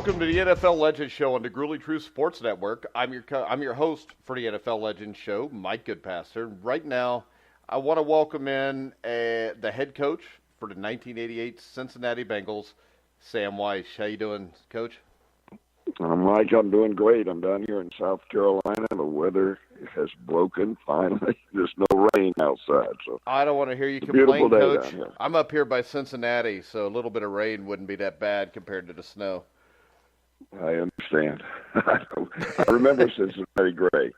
Welcome to the NFL Legends Show on the Gruely True Sports Network. I'm your host for the NFL Legends Show, Mike Goodpaster. Right now, I want to welcome in the head coach for the 1988 Cincinnati Bengals, Sam Wyche. How you doing, Coach? Mike, I'm doing great. I'm down here in South Carolina. The weather has broken finally. There's no rain outside. So I don't want to hear you complain, Coach. Down here. I'm up here by Cincinnati, so a little bit of rain wouldn't be that bad compared to the snow. I understand. I remember Cincinnati gray.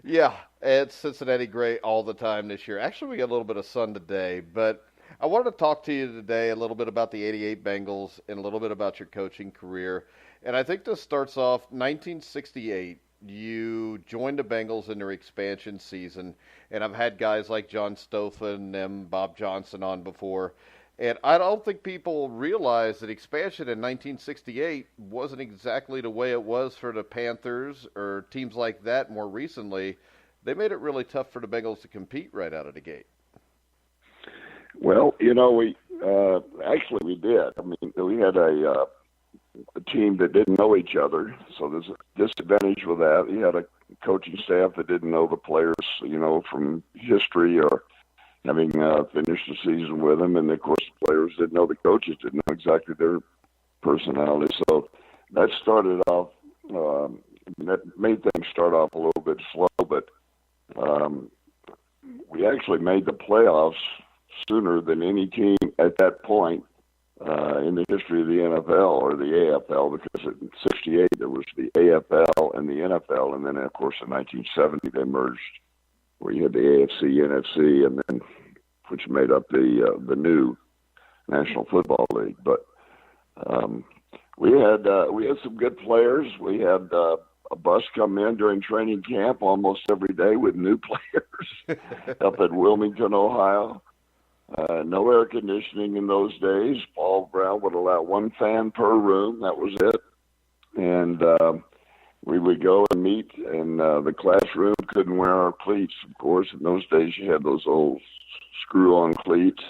Yeah, it's Cincinnati gray all the time this year. Actually, we got a little bit of sun today, but I wanted to talk to you today a little bit about the 88 Bengals and a little bit about your coaching career. And I think this starts off 1968. You joined the Bengals in their expansion season, and I've had guys like John Stoffen and Bob Johnson on before. And I don't think people realize that expansion in 1968 wasn't exactly the way it was for the Panthers or teams like that more recently. They made it really tough for the Bengals to compete right out of the gate. Well, we did. I mean, we had a team that didn't know each other, so there's a disadvantage with that. You had a coaching staff that didn't know the players, from history or having finished the season with them, and of course the players didn't know the coaches, didn't know exactly their personality. So that started off, that made things start off a little bit slow, but we actually made the playoffs sooner than any team at that point in the history of the NFL or the AFL, because in '68 there was the AFL and the NFL, and then of course in 1970 they merged, where you had the AFC, NFC, and then which made up the new National Football League. But we had some good players. We had a bus come in during training camp almost every day with new players up at Wilmington, Ohio. No air conditioning in those days. Paul Brown would allow one fan per room. That was it. And we would go and meet, and the classroom couldn't wear our cleats, of course. In those days, you had those old screw-on cleats.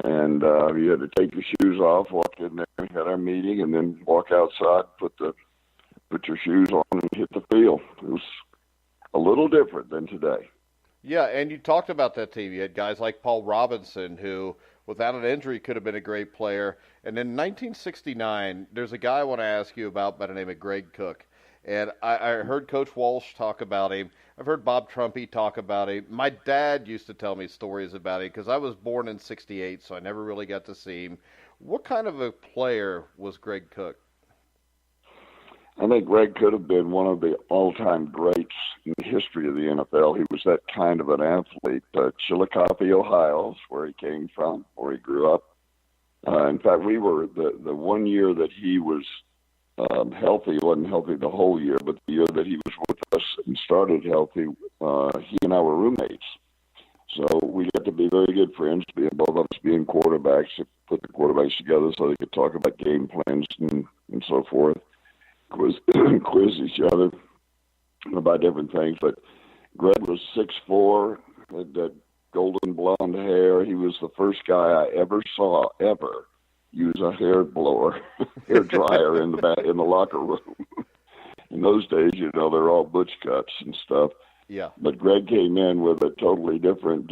And you had to take your shoes off, walk in there, had our meeting, and then walk outside, put your shoes on, and hit the field. It was a little different than today. Yeah, and you talked about that team. You had guys like Paul Robinson, who, without an injury, could have been a great player. And in 1969, there's a guy I want to ask you about by the name of Greg Cook. And I heard Coach Walsh talk about him. I've heard Bob Trumpy talk about him. My dad used to tell me stories about him because I was born in '68, so I never really got to see him. What kind of a player was Greg Cook? I think Greg could have been one of the all-time greats in the history of the NFL. He was that kind of an athlete. Chillicothe, Ohio is where he came from, where he grew up. In fact, we were the 1 year that he was healthy. He wasn't healthy the whole year, but the year that he was with us and started healthy, he and I were roommates. So we got to be very good friends, both of us being quarterbacks, put the quarterbacks together so they could talk about game plans and so forth. Quiz each other about different things. But Greg was 6'4", had that golden blonde hair. He was the first guy I ever saw use a hair dryer in the locker room. In those days, they're all butch cuts and stuff. Yeah. But Greg came in with a totally different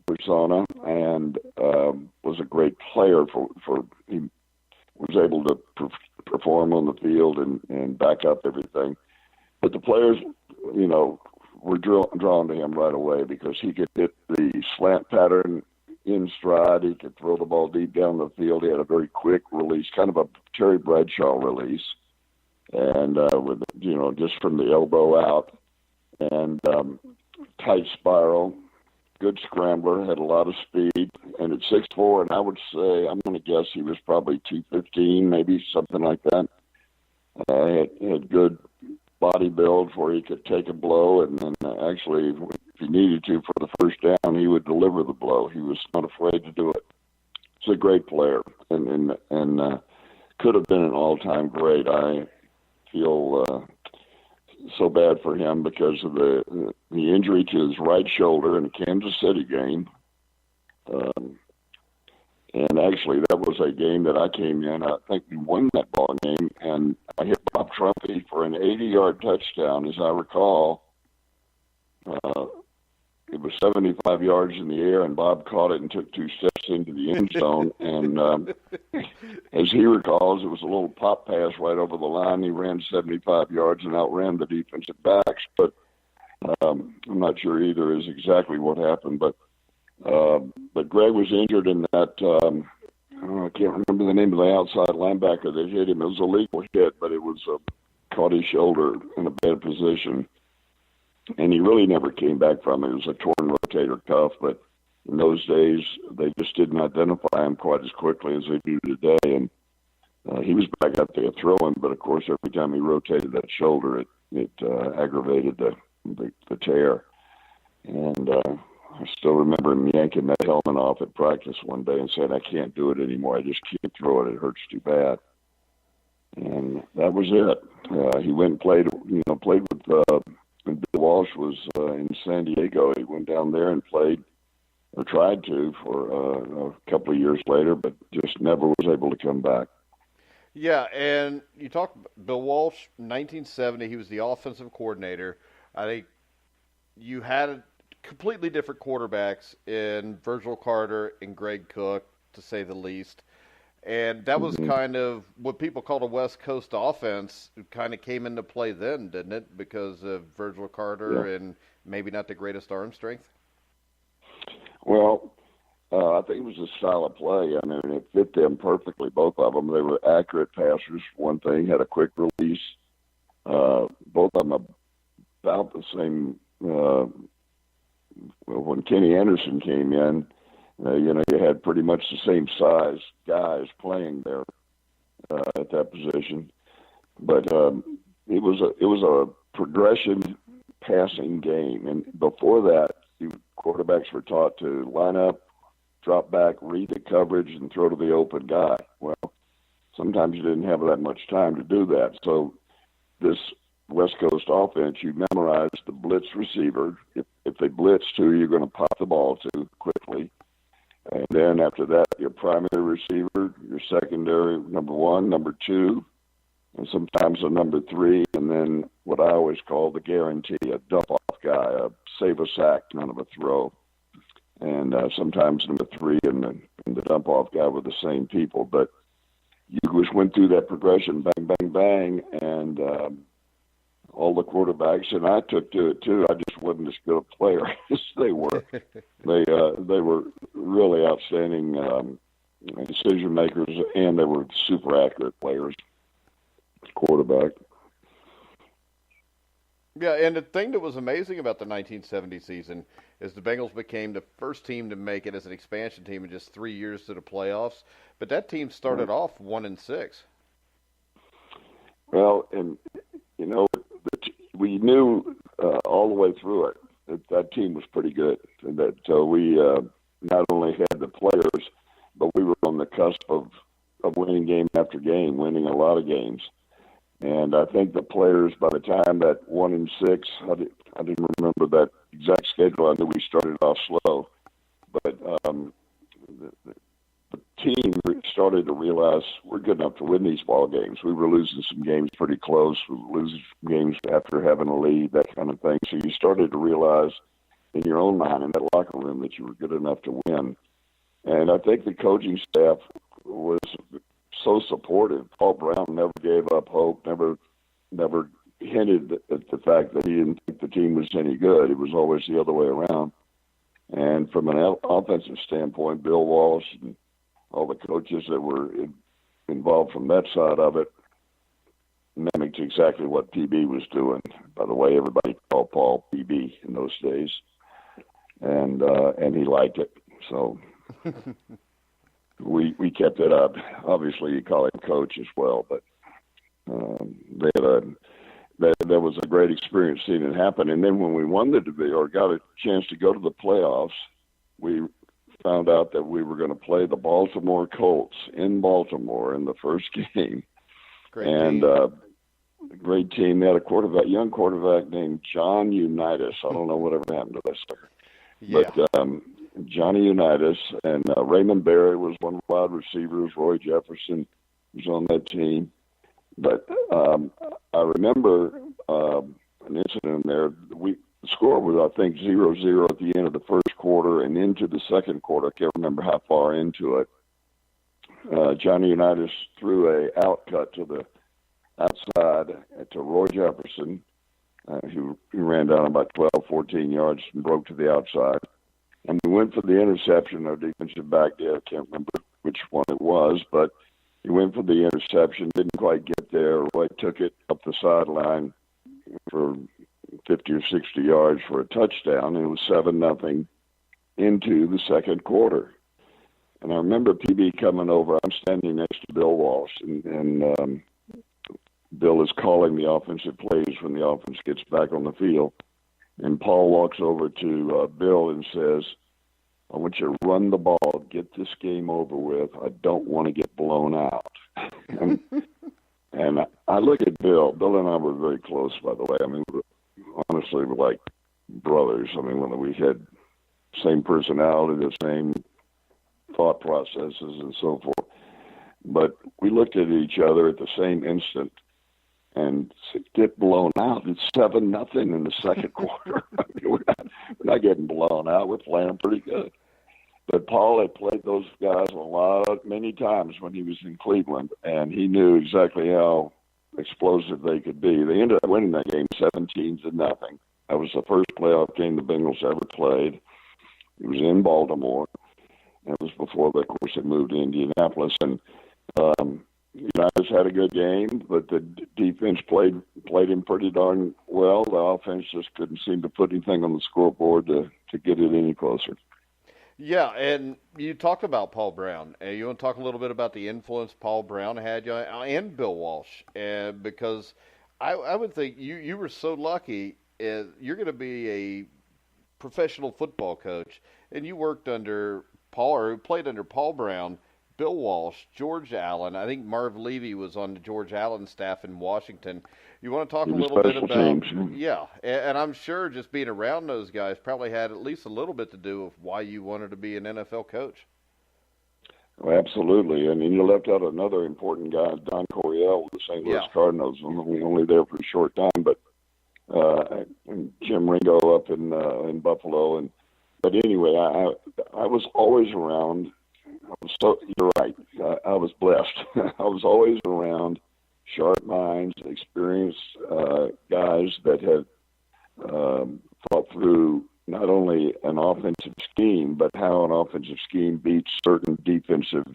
persona and was a great player. He was able to perform on the field and back up everything. But the players, were drawn to him right away because he could hit the slant pattern in stride. He could throw the ball deep down the field. He had a very quick release, kind of a Terry Bradshaw release, and with just from the elbow out, and tight spiral, good scrambler, had a lot of speed, and at 6'4", and I would say, I'm going to guess he was probably 215, maybe something like that. He had good body build where he could take a blow, and then actually, if he needed to for the first down, he would deliver the blow. He was not afraid to do it. He's a great player, and could have been an all-time great. I feel so bad for him because of the injury to his right shoulder in the Kansas City game. And actually, that was a game that I came in. I think we won that ball game, and I hit Bob Trumpy for an 80-yard touchdown. As I recall, it was 75 yards in the air, and Bob caught it and took 2 steps into the end zone. And as he recalls, it was a little pop pass right over the line. He ran 75 yards and outran the defensive backs. But I'm not sure either is exactly what happened. But Greg was injured in that. I can't remember the name of the outside linebacker that hit him. It was a legal hit, but it was caught his shoulder in a bad position. And he really never came back from it. It was a torn rotator cuff, but in those days, they just didn't identify him quite as quickly as they do today. And he was back up there throwing, but of course, every time he rotated that shoulder, it aggravated the tear. And I still remember him yanking that helmet off at practice one day and saying, "I can't do it anymore. I just can't throw it. It hurts too bad." And that was it. He went and played with. When Bill Walsh was in San Diego, he went down there and played, or tried to, for a couple of years later, but just never was able to come back. Yeah, and you talked Bill Walsh, 1970, he was the offensive coordinator. I think you had completely different quarterbacks in Virgil Carter and Greg Cook, to say the least. And that was kind of what people called a West Coast offense. It kind of came into play then, didn't it? Because of Virgil Carter and maybe not the greatest arm strength. Well, I think it was a style of play. I mean, it fit them perfectly, both of them. They were accurate passers. One thing, had a quick release. Both of them about the same. When Kenny Anderson came in, you had pretty much the same size guys playing there at that position, but it was a progression passing game. And before that, quarterbacks were taught to line up, drop back, read the coverage, and throw to the open guy. Well, sometimes you didn't have that much time to do that. So this West Coast offense, you memorize the blitz receiver. If they blitz to, you're going to pop the ball to quickly. And then after that, your primary receiver, your secondary, number 1, number 2, and sometimes a number 3, and then what I always call the guarantee, a dump-off guy, a save-a-sack kind of a throw. And sometimes number 3 and the dump-off guy were the same people. But you just went through that progression, bang, bang, bang, and all the quarterbacks, and I took to it too. I just wasn't as good a player as they were. They were really outstanding decision makers, and they were super accurate players. Quarterback. Yeah, and the thing that was amazing about the 1970 season is the Bengals became the first team to make it as an expansion team in just 3 years to the playoffs. But that team started off 1-6. Well, and we knew all the way through it that team was pretty good, and that we not only had the players, but we were on the cusp of winning game after game, winning a lot of games. And I think the players, by the time that 1-6, I didn't remember that exact schedule. I knew we started off slow, but the team started to realize we're good enough to win these ball games. We were losing some games pretty close. We were losing games after having a lead, that kind of thing. So you started to realize in your own mind in that locker room that you were good enough to win. And I think the coaching staff was so supportive. Paul Brown never gave up hope, never hinted at the fact that he didn't think the team was any good. It was always the other way around. And from an offensive standpoint, Bill Walsh and all the coaches that were involved from that side of it mimicked exactly what PB was doing. By the way, everybody called Paul PB in those days, and he liked it. So we kept it up. Obviously, you call him coach as well, but that was a great experience seeing it happen. And then when we won the division or got a chance to go to the playoffs, we found out that we were going to play the Baltimore Colts in Baltimore in the first game. Great team. They had a young quarterback named John Unitas. I don't know whatever happened to that sucker. Yeah. But Johnny Unitas, and Raymond Berry was one of the wide receivers. Roy Jefferson was on that team. But I remember an incident there. The score was, I think, 0-0 at the end of the first quarter and into the second quarter. I can't remember how far into it. Johnny Unitas threw a out cut to the outside to Roy Jefferson, who ran down about 12, 14 yards and broke to the outside. And we went for the interception. Our defensive back did. I can't remember which one it was, but he went for the interception, didn't quite get there. Roy took it up the sideline for 50 or 60 yards for a touchdown. It was 7-0 into the second quarter. And I remember PB coming over. I'm standing next to Bill Walsh, and Bill is calling the offensive plays when the offense gets back on the field. And Paul walks over to Bill and says, I want you to run the ball, get this game over with. I don't want to get blown out. and I look at Bill. Bill and I were very close, by the way. I mean, honestly, we're like brothers. I mean, when we had same personality, the same thought processes and so forth. But we looked at each other at the same instant and get blown out. It's 7-0 in the second quarter. I mean, we're not getting blown out. We're playing pretty good. But Paul had played those guys many times when he was in Cleveland, and he knew exactly how explosive they could be. They ended up winning that game 17-0. That was the first playoff game the Bengals ever played. It was in Baltimore. It was before, of course, they moved to Indianapolis. And Unitas had a good game, but the defense played him pretty darn well. The offense just couldn't seem to put anything on the scoreboard to get it any closer. Yeah, and you talked about Paul Brown. You want to talk a little bit about the influence Paul Brown had, and Bill Walsh, because I would think you were so lucky. You're going to be a professional football coach, and you worked under Paul, or played under Paul Brown, Bill Walsh, George Allen. I think Marv Levy was on the George Allen staff in Washington. You want to talk a little bit about teams. Yeah, and I'm sure just being around those guys probably had at least a little bit to do with why you wanted to be an NFL coach. Well, absolutely. I mean, you left out another important guy, Don Coryell with the St. Louis Cardinals. Only there for a short time, but and Jim Ringo up in Buffalo. But anyway, I was always around. You're right. I was blessed. I was always around sharp minds, experienced guys that had thought through not only an offensive scheme, but how an offensive scheme beats certain defensive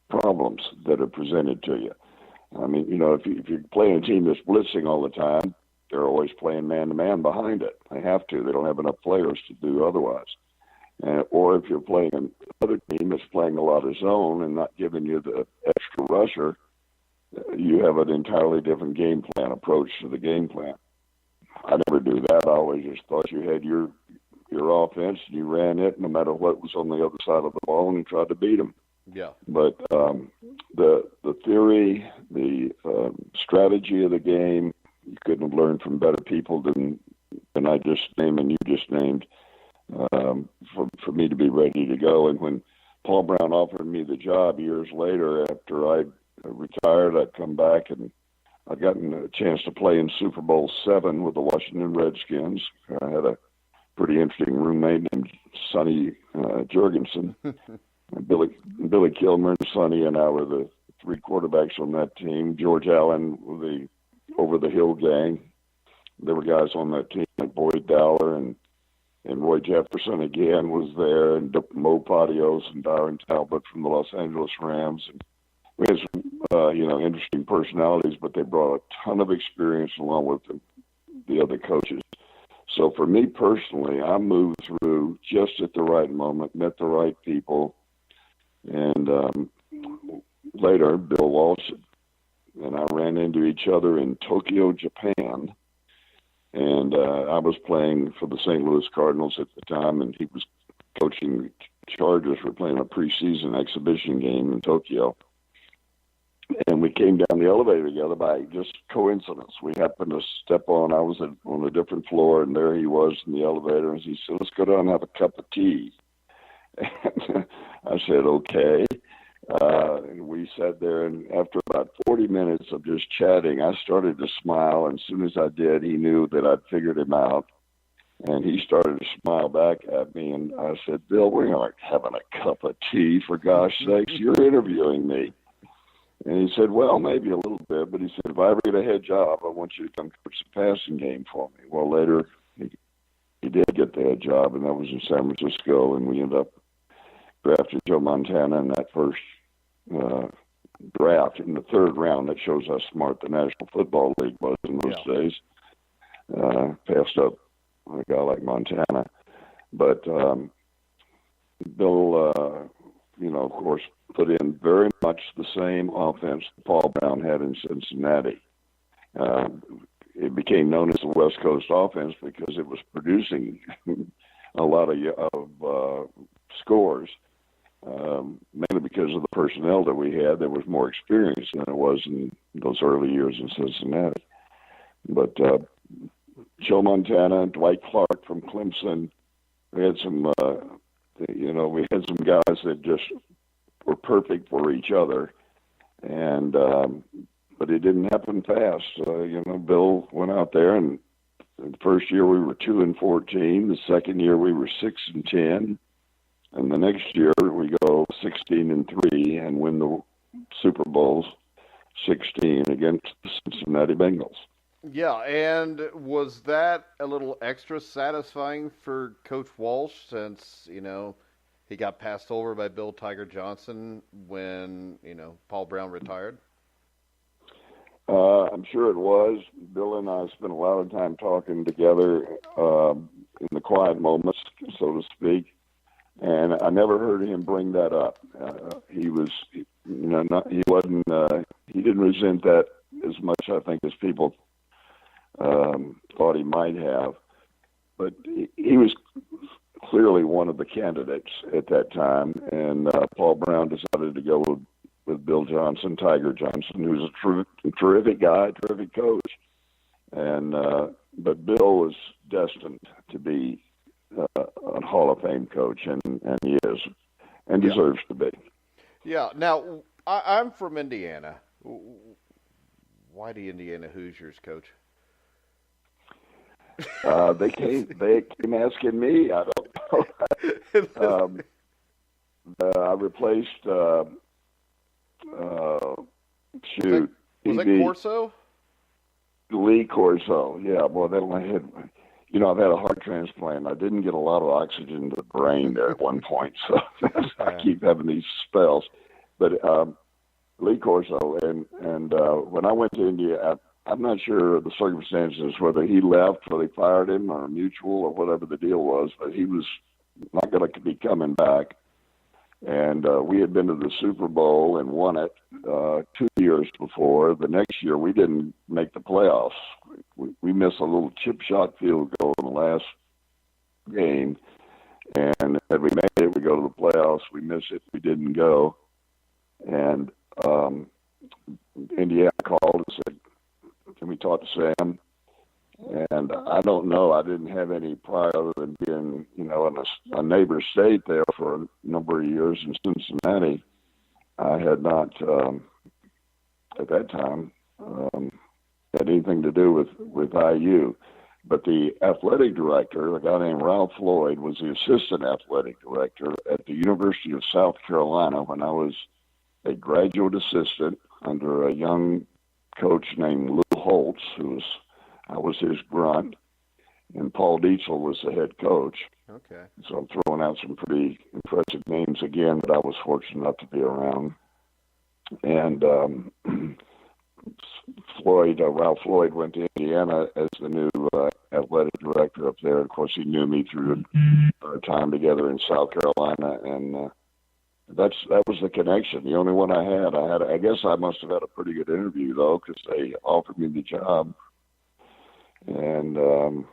problems that are presented to you. I mean, if you're playing a team that's blitzing all the time, they're always playing man-to-man behind it. They have to. They don't have enough players to do otherwise. Or if you're playing another team that's playing a lot of zone and not giving you the extra rusher, you have an entirely different game plan approach to the game plan. I never do that. I always just thought you had your offense and you ran it no matter what was on the other side of the ball and you tried to beat them. Yeah. But the theory, the strategy of the game, you couldn't have learned from better people than I just named and you just named. For me to be ready to go. And when Paul Brown offered me the job years later after I retired, I'd come back and I'd gotten a chance to play in Super Bowl VII with the Washington Redskins. I had a pretty interesting roommate named Sonny Jurgensen. Billy Kilmer and Sonny and I were the three quarterbacks on that team. George Allen with the Over the Hill gang. There were guys on that team like Boyd Dowler and Roy Jefferson again was there, and Mo Patios and Darren Talbot from the Los Angeles Rams. And we had some, interesting personalities, but they brought a ton of experience along with the other coaches. So for me personally, I moved through just at the right moment, met the right people, and later Bill Walsh and I ran into each other in Tokyo, Japan. And I was playing for the St. Louis Cardinals at the time, and he was coaching Chargers. We're playing a preseason exhibition game in Tokyo. And we came down the elevator together by just coincidence. We happened to step on, I was on a different floor, and there he was in the elevator. And he said, let's go down and have a cup of tea. And I said, okay. And we sat there, and after about 40 minutes of just chatting, I started to smile. And as soon as I did, he knew that I'd figured him out. And he started to smile back at me. And I said, Bill, we're not having a cup of tea, for gosh sakes. You're interviewing me. And he said, well, maybe a little bit. But he said, if I ever get a head job, I want you to come coach the passing game for me. Well, later, he did get the head job, and that was in San Francisco. And we ended up drafting Joe Montana in that first draft in the third round. That shows how smart the National Football League was in those days. Passed up a guy like Montana. But Bill, of course, put in very much the same offense that Paul Brown had in Cincinnati. It became known as the West Coast offense because it was producing a lot of scores, mainly because of the personnel that we had that was more experienced than it was in those early years in Cincinnati. But Joe Montana, Dwight Clark from Clemson, we had some, guys that just were perfect for each other, and but it didn't happen fast. Bill went out there, and the first year we were 2-14. The second year we were 6-10, and the next year we go 16-3 and win the Super Bowls 16 against the Cincinnati Bengals. Yeah, and was that a little extra satisfying for Coach Walsh since, he got passed over by Bill Tiger Johnson when, Paul Brown retired? I'm sure it was. Bill and I spent a lot of time talking together in the quiet moments, so to speak, and I never heard him bring that up. He didn't resent that as much, I think, as people thought he might have, but he was clearly one of the candidates at that time, and Paul Brown decided to go with Bill Johnson, Tiger Johnson, who's a terrific guy, terrific coach, and but Bill was destined to be a Hall of Fame coach, and he is, and deserves to be. Yeah. Now, I'm from Indiana. Why the Indiana Hoosiers, Coach? They came asking me. I don't know. I replaced. Was that Corso? Lee Corso. Yeah. Well, I've had a heart transplant. I didn't get a lot of oxygen to the brain there at one point, so I keep having these spells. But Lee Corso, and when I went to India, I'm not sure of the circumstances, whether he left or they fired him or mutual or whatever the deal was, but he was not going to be coming back. And we had been to the Super Bowl and won it 2 years before. The next year, we didn't make the playoffs. We missed a little chip shot field goal in the last game. And had we made it, we go to the playoffs. We miss it. We didn't go. And Indiana called and said, can we talk to Sam? And I don't know. I didn't have any prior other than being, in a neighbor state there for a number of years in Cincinnati. I had not, at that time, had anything to do with IU. But the athletic director, a guy named Ralph Floyd, was the assistant athletic director at the University of South Carolina when I was a graduate assistant under a young coach named Lou Holtz, I was his grunt, and Paul Dietzel was the head coach. Okay. So I'm throwing out some pretty impressive names again that I was fortunate enough to be around. And Ralph Floyd went to Indiana as the new athletic director up there. Of course, he knew me through our time together in South Carolina, and that was the connection. The only one I had. I guess I must have had a pretty good interview though, because they offered me the job. And Bill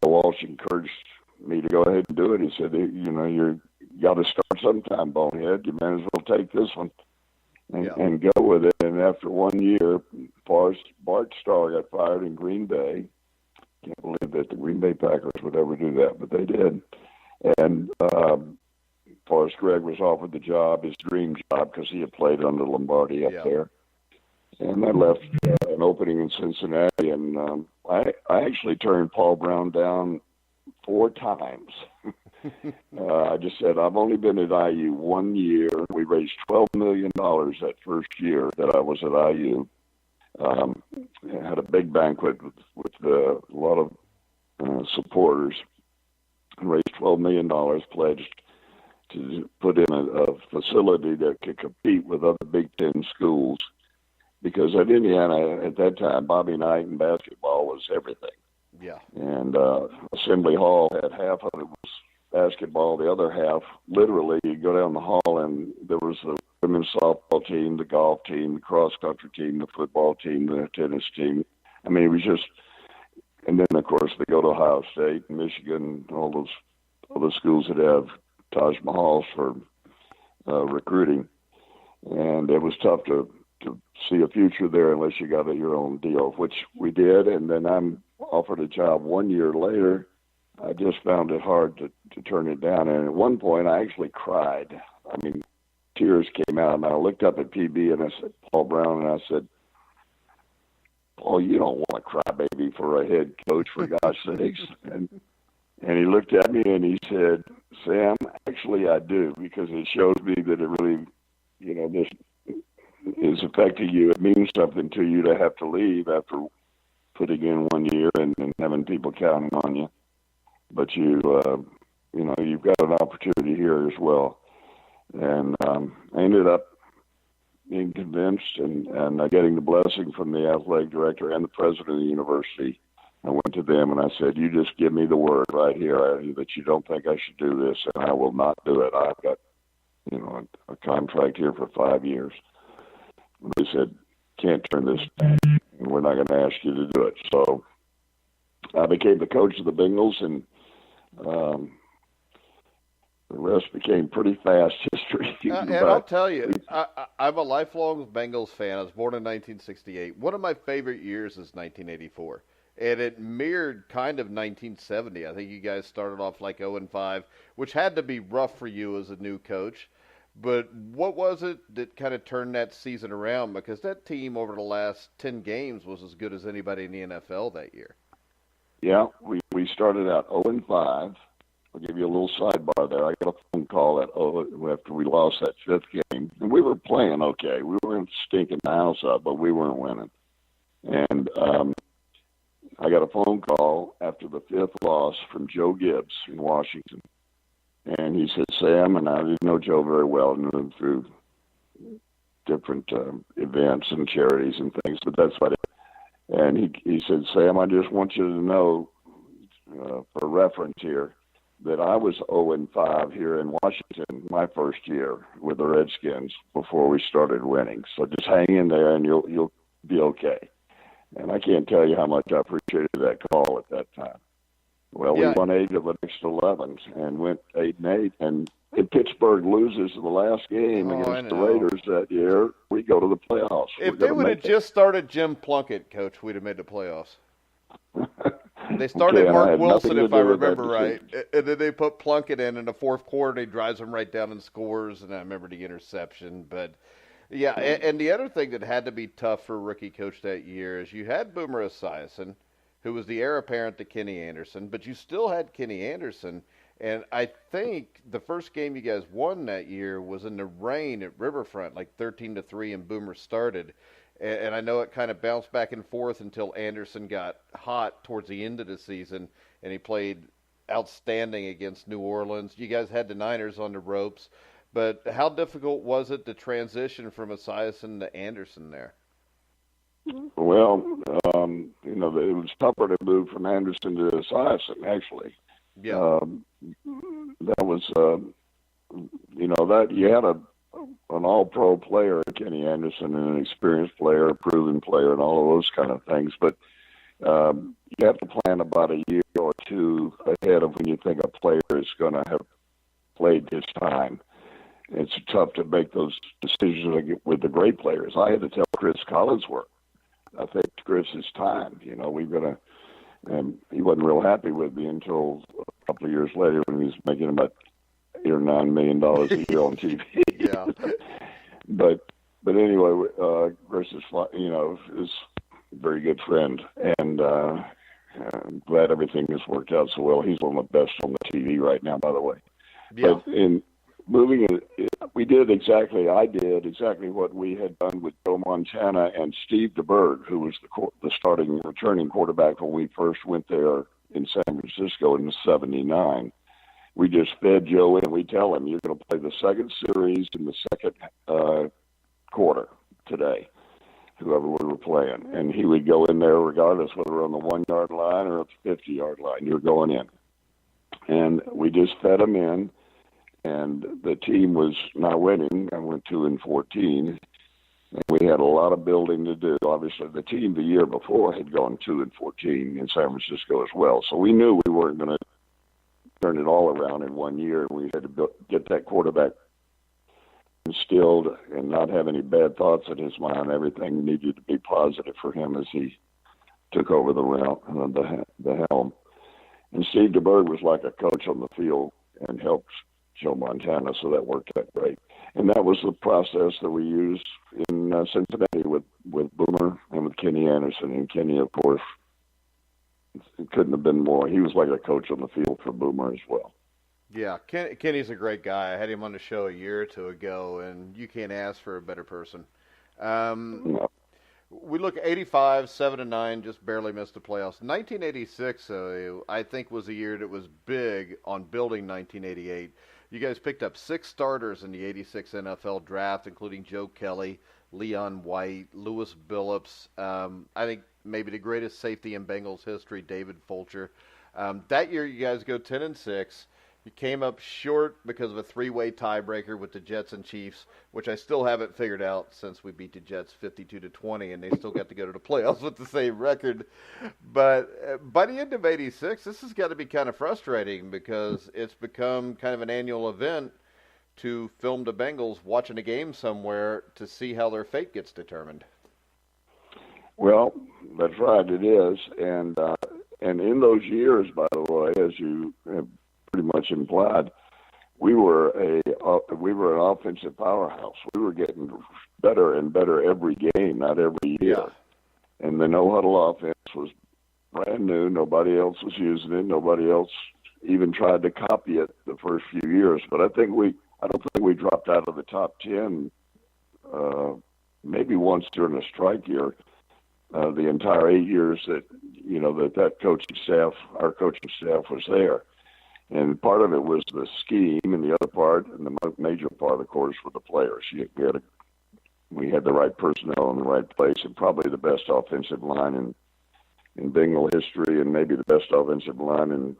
Walsh encouraged me to go ahead and do it. He said, you got to start sometime, bonehead. You might as well take this one and go with it. And after 1 year, Bart Starr got fired in Green Bay. Can't believe that the Green Bay Packers would ever do that, but they did. And Forrest Gregg was offered the job, his dream job, because he had played under Lombardi up there. And I left an opening in Cincinnati, and I actually turned Paul Brown down 4 times. I just said, I've only been at IU 1 year. We raised $12 million that first year that I was at IU. I had a big banquet with a lot of supporters, and raised $12 million, pledged to put in a facility that could compete with other Big Ten schools. Because at Indiana, at that time, Bobby Knight and basketball was everything. Yeah. And Assembly Hall had half of it was basketball, the other half, literally, you go down the hall and there was the women's softball team, the golf team, the cross-country team, the football team, the tennis team. I mean, it was just, and then, of course, they go to Ohio State and Michigan, all those other schools that have Taj Mahals for recruiting. And it was tough to see a future there unless you got your own deal, which we did. And then I'm offered a job 1 year later. I just found it hard to turn it down. And at one point, I actually cried. I mean, tears came out. And I looked up at PB and I said, Paul Brown, and I said, Paul, you don't want to cry baby for a head coach, for God's sakes. And he looked at me and he said, Sam, actually I do, because it shows me that it really, this is affecting you. It means something to you to have to leave after putting in 1 year and having people counting on you. But you've got an opportunity here as well. And I ended up being convinced and getting the blessing from the athletic director and the president of the university. I went to them and I said, you just give me the word right here that you don't think I should do this, and I will not do it. I've got, a contract here for 5 years. They said, can't turn this down. We're not going to ask you to do it. So I became the coach of the Bengals, and the rest became pretty fast history. And I'll tell you, I'm a lifelong Bengals fan. I was born in 1968. One of my favorite years is 1984. And it mirrored kind of 1970. I think you guys started off like 0-5, which had to be rough for you as a new coach. But what was it that kind of turned that season around? Because that team over the last 10 games was as good as anybody in the NFL that year. Yeah, we started out 0-5. I'll give you a little sidebar there. I got a phone call after we lost that 5th game. And we were playing okay. We weren't stinking the house up, but we weren't winning. And I got a phone call after the 5th loss from Joe Gibbs in Washington. And he said, Sam, and I didn't know Joe very well, knew him through different events and charities and things, but that's what it. And he said, Sam, I just want you to know, for reference here, that I was 0-5 here in Washington my first year with the Redskins before we started winning. So just hang in there and you'll be okay. And I can't tell you how much I appreciated that call at that time. Well, we won 8 of the next 11 and went 8-8. And if Pittsburgh loses the last game against the Raiders that year, we go to the playoffs. If they would have just started Jim Plunkett, Coach, we'd have made the playoffs. They started Mark Wilson, if I remember right. And then they put Plunkett in the 4th quarter. He drives them right down and scores. And I remember the interception. But, yeah, and the other thing that had to be tough for a rookie coach that year is you had Boomer Esiason, who was the heir apparent to Kenny Anderson, but you still had Kenny Anderson. And I think the first game you guys won that year was in the rain at Riverfront, like 13-3, and Boomer started. And I know it kind of bounced back and forth until Anderson got hot towards the end of the season, and he played outstanding against New Orleans. You guys had the Niners on the ropes. But how difficult was it to transition from Esiason to Anderson there? Well, it was tougher to move from Anderson to Esiason, actually. Yeah. That was, that you had an all-pro player, Kenny Anderson, and an experienced player, a proven player, and all of those kind of things. But you have to plan about a year or two ahead of when you think a player is going to have played his time. It's tough to make those decisions with the great players. I had to tell Chris Collinsworth, I think Chris is time. We're going to, and he wasn't real happy with me until couple of years later when he was making about $8 or $9 million a year on TV. Yeah. But anyway, Chris is, is a very good friend, and I'm glad everything has worked out so well. He's one of the best on the TV right now, by the way. Yeah. But in moving it, I did exactly what we had done with Joe Montana and Steve DeBerg, who was the starting returning quarterback when we first went there in San Francisco in '79. We just fed Joe in. We tell him, you're going to play the second series in the second quarter today, whoever we were playing. And he would go in there regardless whether we're on the 1-yard line or at the 50-yard line. You're going in. And we just fed him in. And the team was not winning. I went 2-14. And we had a lot of building to do. Obviously, the team the year before had gone 2-14 in San Francisco as well. So we knew we weren't going to turn it all around in 1 year. We had to get that quarterback instilled and not have any bad thoughts in his mind. Everything needed to be positive for him as he took over the helm. And Steve DeBerg was like a coach on the field and helped Joe Montana, so that worked out great. And that was the process that we used in Cincinnati with Boomer and with Kenny Anderson. And Kenny, of course, it couldn't have been more. He was like a coach on the field for Boomer as well. Yeah, Kenny's a great guy. I had him on the show a year or two ago, and you can't ask for a better person. No. We look at 85, 7-9, just barely missed the playoffs. 1986, I think, was a year that was big on building 1988. You guys picked up 6 starters in the 86 NFL draft, including Joe Kelly, Leon White, Lewis Billups. I think maybe the greatest safety in Bengals history, David Fulcher. That year, you guys go 10-6. You came up short because of a 3-way tiebreaker with the Jets and Chiefs, which I still haven't figured out since we beat the Jets 52-20, and they still got to go to the playoffs with the same record. But by the end of '86, this has got to be kind of frustrating because it's become kind of an annual event to film the Bengals watching a game somewhere to see how their fate gets determined. Well, that's right, it is. And in those years, by the way, as you have pretty much implied, we were an offensive powerhouse. We were getting better and better every game, not every year. Yeah. And the no-huddle offense was brand new. Nobody else was using it. Nobody else even tried to copy it the first few years. But I don't think we dropped out of the top 10 maybe once during a strike year. The entire 8 years that coaching staff, our coaching staff was there. And part of it was the scheme, and the other part, and the major part, of course, were the players. We had the right personnel in the right place, and probably the best offensive line in Bengal history, and maybe the best offensive line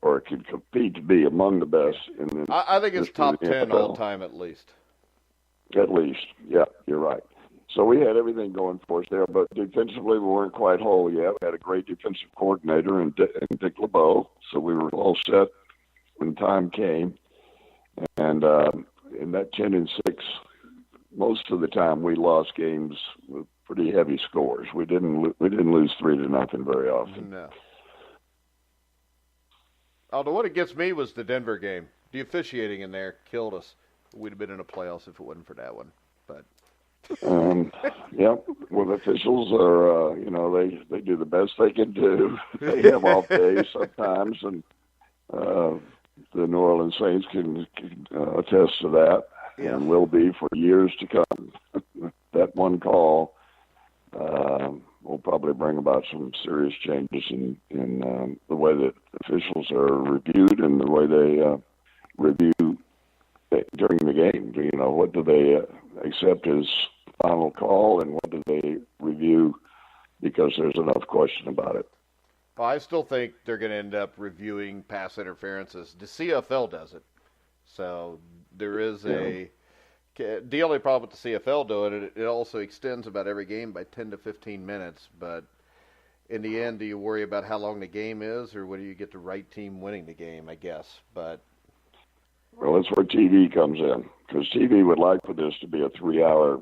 or it could compete to be among the best. I think it's top 10 all time at least. At least, yeah, you're right. So we had everything going for us there, but defensively we weren't quite whole yet. We had a great defensive coordinator in Dick LeBeau, so we were all set when time came. And in that 10-6, most of the time we lost games with pretty heavy scores. We didn't lose 3-0 very often. No. Although what it gets me was the Denver game. The officiating in there killed us. We'd have been in the playoffs if it wasn't for that one, but. Yeah, well, the officials are, they do the best they can do. They have off days sometimes, and the New Orleans Saints can attest to that, and will be for years to come. That one call will probably bring about some serious changes in the way that officials are reviewed and the way they review during the game. What do they accept as final call, and what do they review because there's enough question about it? Well, I still think they're going to end up reviewing pass interferences. The CFL does it. So there is the only problem with the CFL doing it, it also extends about every game by 10 to 15 minutes. But in the end, do you worry about how long the game is, or whether you get the right team winning the game, I guess? Well, that's where TV comes in, because TV would like for this to be a 3-hour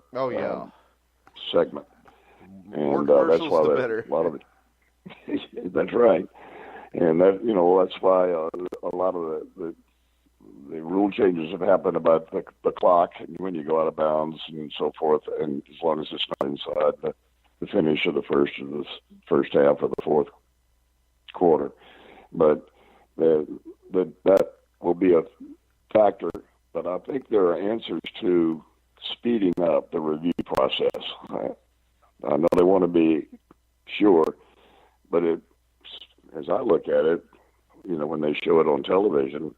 segment. And that's why a lot of it. That's right. And that, that's why a lot of the rule changes have happened about the clock and when you go out of bounds and so forth, and as long as it's not inside the finish of the first half of the fourth quarter. But that will be a factor. But I think there are answers to speeding up the review process. I know they want to be sure, but as I look at it, when they show it on television,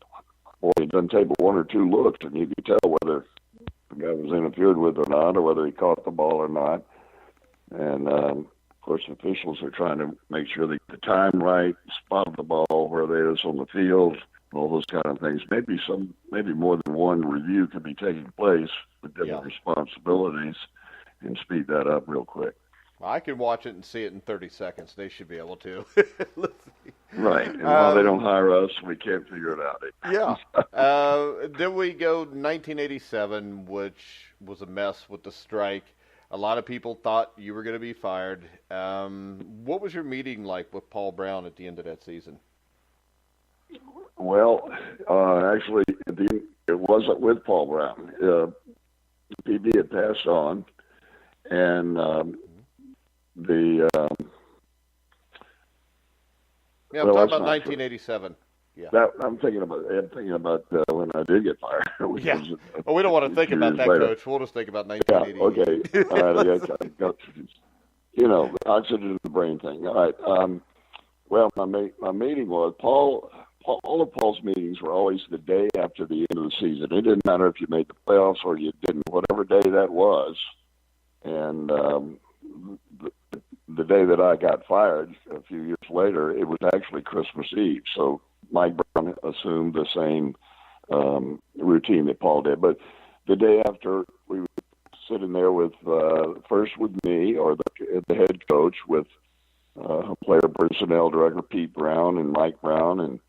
boy, it doesn't take one or two looks, and you can tell whether the guy was interfered with or not, or whether he caught the ball or not. And, of course, officials are trying to make sure they get the time right, spot the ball where it is on the field, all those kind of things. Maybe more than one review could be taking place with different responsibilities and speed that up real quick. I can watch it and see it in 30 seconds. They should be able to. Right. And while they don't hire us, we can't figure it out. Yeah. Then we go 1987, which was a mess with the strike. A lot of people thought you were going to be fired. What was your meeting like with Paul Brown at the end of that season? Well, actually, it wasn't with Paul Brown. PB had passed on, and I'm talking about 1987. Yeah. I'm thinking about when I did get fired. We don't want to think about that, later. Coach. We'll just think about 1988. Yeah, okay. All right, oxygen to the brain thing. All right. Well, my meeting was all of Paul's meetings were always the day after the end of the season. It didn't matter if you made the playoffs or you didn't, whatever day that was. And the day that I got fired a few years later, it was actually Christmas Eve. So Mike Brown assumed the same routine that Paul did. But the day after, we were sitting there with first with me or the head coach, with player personnel director Pete Brown and Mike Brown and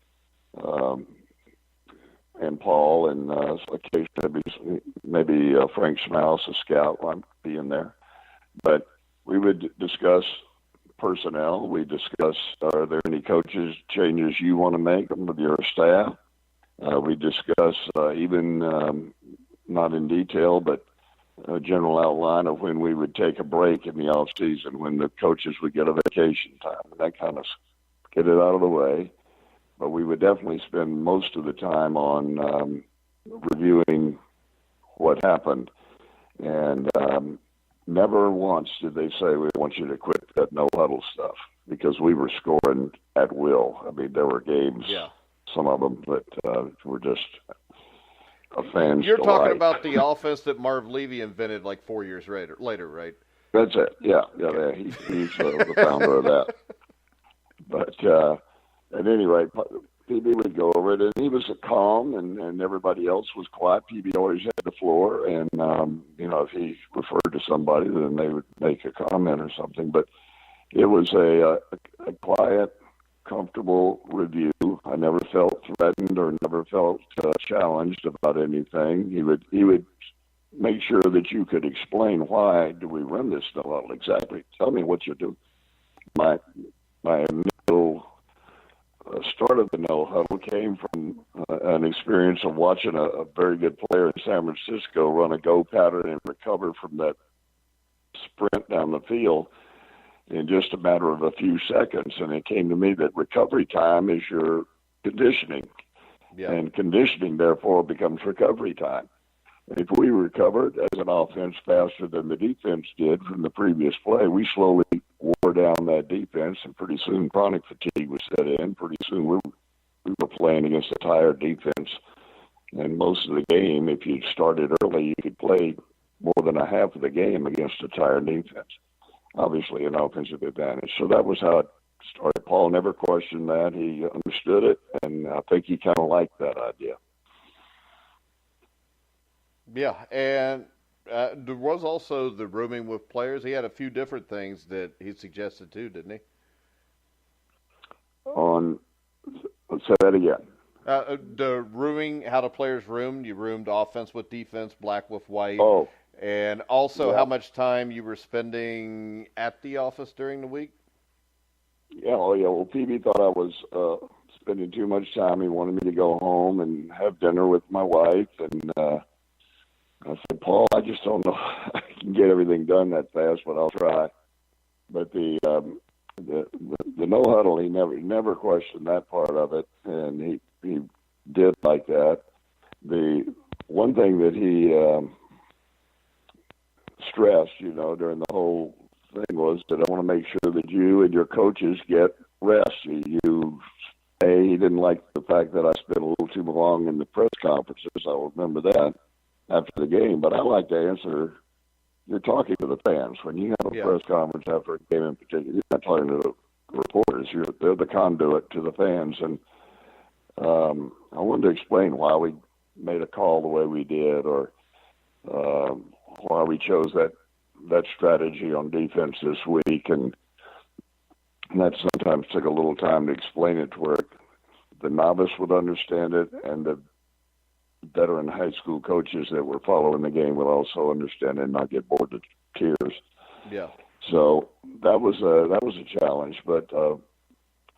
Paul, and occasionally maybe Frank Smouse, a scout, might be in there. But we would discuss personnel. We discuss, are there any coaches changes you want to make with your staff? We discuss even not in detail, but a general outline of when we would take a break in the off season, when the coaches would get a vacation time, and that kind of get it out of the way. But we would definitely spend most of the time on reviewing what happened. And never once did they say, we want you to quit that no huddle stuff, because we were scoring at will. I mean, there were games, some of them, that were just a fan's You're delight. talking about the offense that Marv Levy invented like 4 years later, right? That's it. Yeah. He's the founder of that. But at any rate, PB would go over it, and he was calm, and everybody else was quiet. PB always had the floor, and if he referred to somebody, then they would make a comment or something. But it was a quiet, comfortable review. I never felt threatened or never felt challenged about anything. He would make sure that you could explain, why do we run this stuff out exactly? Tell me what you're doing. My initial start of the no huddle came from an experience of watching a very good player in San Francisco run a go pattern and recover from that sprint down the field in just a matter of a few seconds. And it came to me that recovery time is your conditioning, and conditioning therefore becomes recovery time. And if we recovered as an offense faster than the defense did from the previous play, we slowly wore down that defense, and pretty soon chronic fatigue was set in. Pretty soon we were playing against a tired defense. And most of the game, if you started early, you could play more than a half of the game against a tired defense. Obviously an offensive advantage. So that was how it started. Paul never questioned that. He understood it, and I think he kind of liked that idea. Yeah, and there was also the rooming with players. He had a few different things that he suggested too, didn't he? Let's say that again. The rooming, how the players roomed. You roomed offense with defense, black with white. Oh. And also how much time you were spending at the office during the week? Yeah, oh yeah. Well, PB thought I was spending too much time. He wanted me to go home and have dinner with my wife, and I said, Paul, I just don't know I can get everything done that fast, but I'll try. But the no huddle, he never questioned that part of it, and he did like that. The one thing that he stressed, during the whole thing was that I want to make sure that you and your coaches get rest. He didn't like the fact that I spent a little too long in the press conferences. I'll remember that after the game. But I like to answer. You're talking to the fans when you have a press conference after a game in particular. You're not talking to the reporters. They're the conduit to the fans, and I wanted to explain why we made a call the way we did, or why we chose that strategy on defense this week, and that sometimes took a little time to explain it to where the novice would understand it, and the veteran high school coaches that were following the game would also understand it and not get bored to tears. Yeah. So that was a challenge, but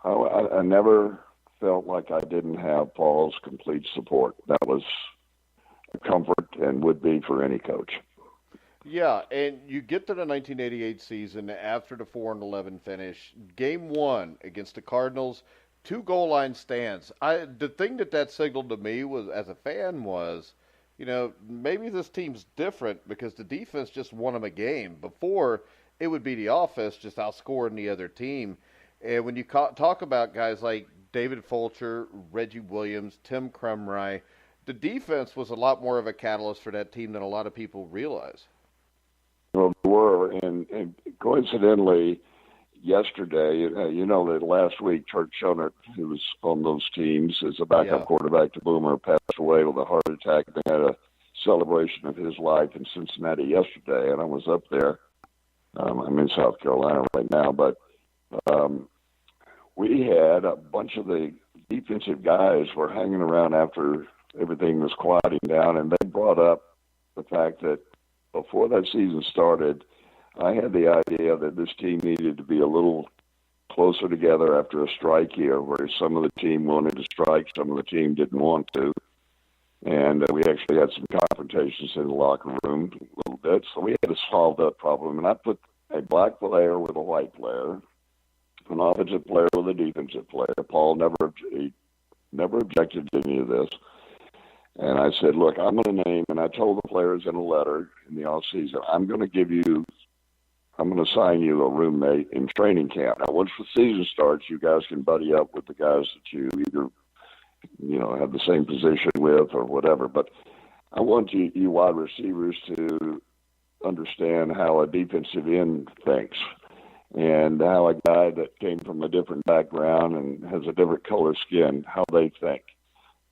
I never felt like I didn't have Paul's complete support. That was a comfort and would be for any coach. Yeah, and you get to the 1988 season after the 4-11 finish. Game 1 against the Cardinals, 2 goal line stands. The thing that signaled to me was, as a fan, was, maybe this team's different because the defense just won them a game. Before, it would be the offense just outscoring the other team. And when you talk about guys like David Fulcher, Reggie Williams, Tim Krumrie, the defense was a lot more of a catalyst for that team than a lot of people realize. Well, they were, and coincidentally, yesterday, that last week, Chuck Schoenert, who was on those teams as a backup quarterback to Boomer, passed away with a heart attack. They had a celebration of his life in Cincinnati yesterday, and I was up there. I'm in South Carolina right now, but we had a bunch of the defensive guys were hanging around after everything was quieting down, and they brought up the fact that before that season started, I had the idea that this team needed to be a little closer together after a strike year, where some of the team wanted to strike, some of the team didn't want to. And we actually had some confrontations in the locker room a little bit, so we had to solve that problem. And I put a black player with a white player, an offensive player with a defensive player. Paul never objected to any of this. And I said, look, I'm going to name, and I told the players in a letter in the offseason, I'm going to assign you a roommate in training camp. Now, once the season starts, you guys can buddy up with the guys that you either, have the same position with or whatever. But I want you wide receivers to understand how a defensive end thinks, and how a guy that came from a different background and has a different color skin, how they think,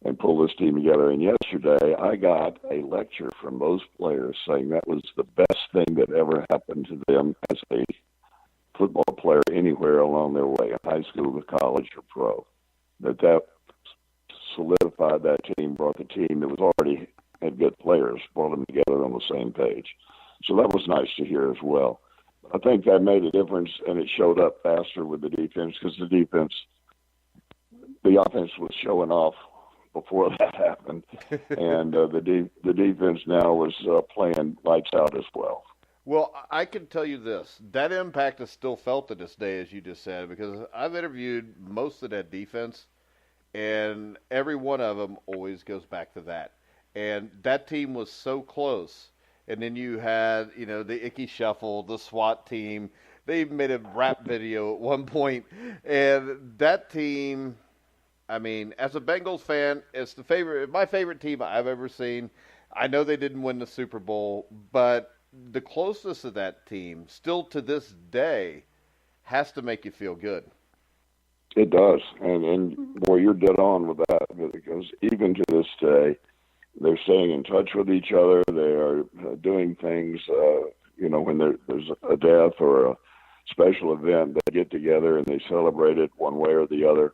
and pull this team together. And yesterday, I got a lecture from those players saying that was the best thing that ever happened to them as a football player anywhere along their way, in high school, to college, or pro. That solidified that team, brought the team that was already had good players, brought them together on the same page. So that was nice to hear as well. I think that made a difference, and it showed up faster with the defense, because the offense was showing off before that happened, and the defense now was playing lights out as well. Well, I can tell you this. That impact is still felt to this day, as you just said, because I've interviewed most of that defense, and every one of them always goes back to that. And that team was so close. And then you had, the Icky Shuffle, the SWAT team. They even made a rap video at one point. And that team, as a Bengals fan, it's my favorite team I've ever seen. I know they didn't win the Super Bowl, but the closeness of that team, still to this day, has to make you feel good. It does. And boy, you're dead on with that, because even to this day, they're staying in touch with each other. They are doing things, when there's a death or a special event, they get together and they celebrate it one way or the other.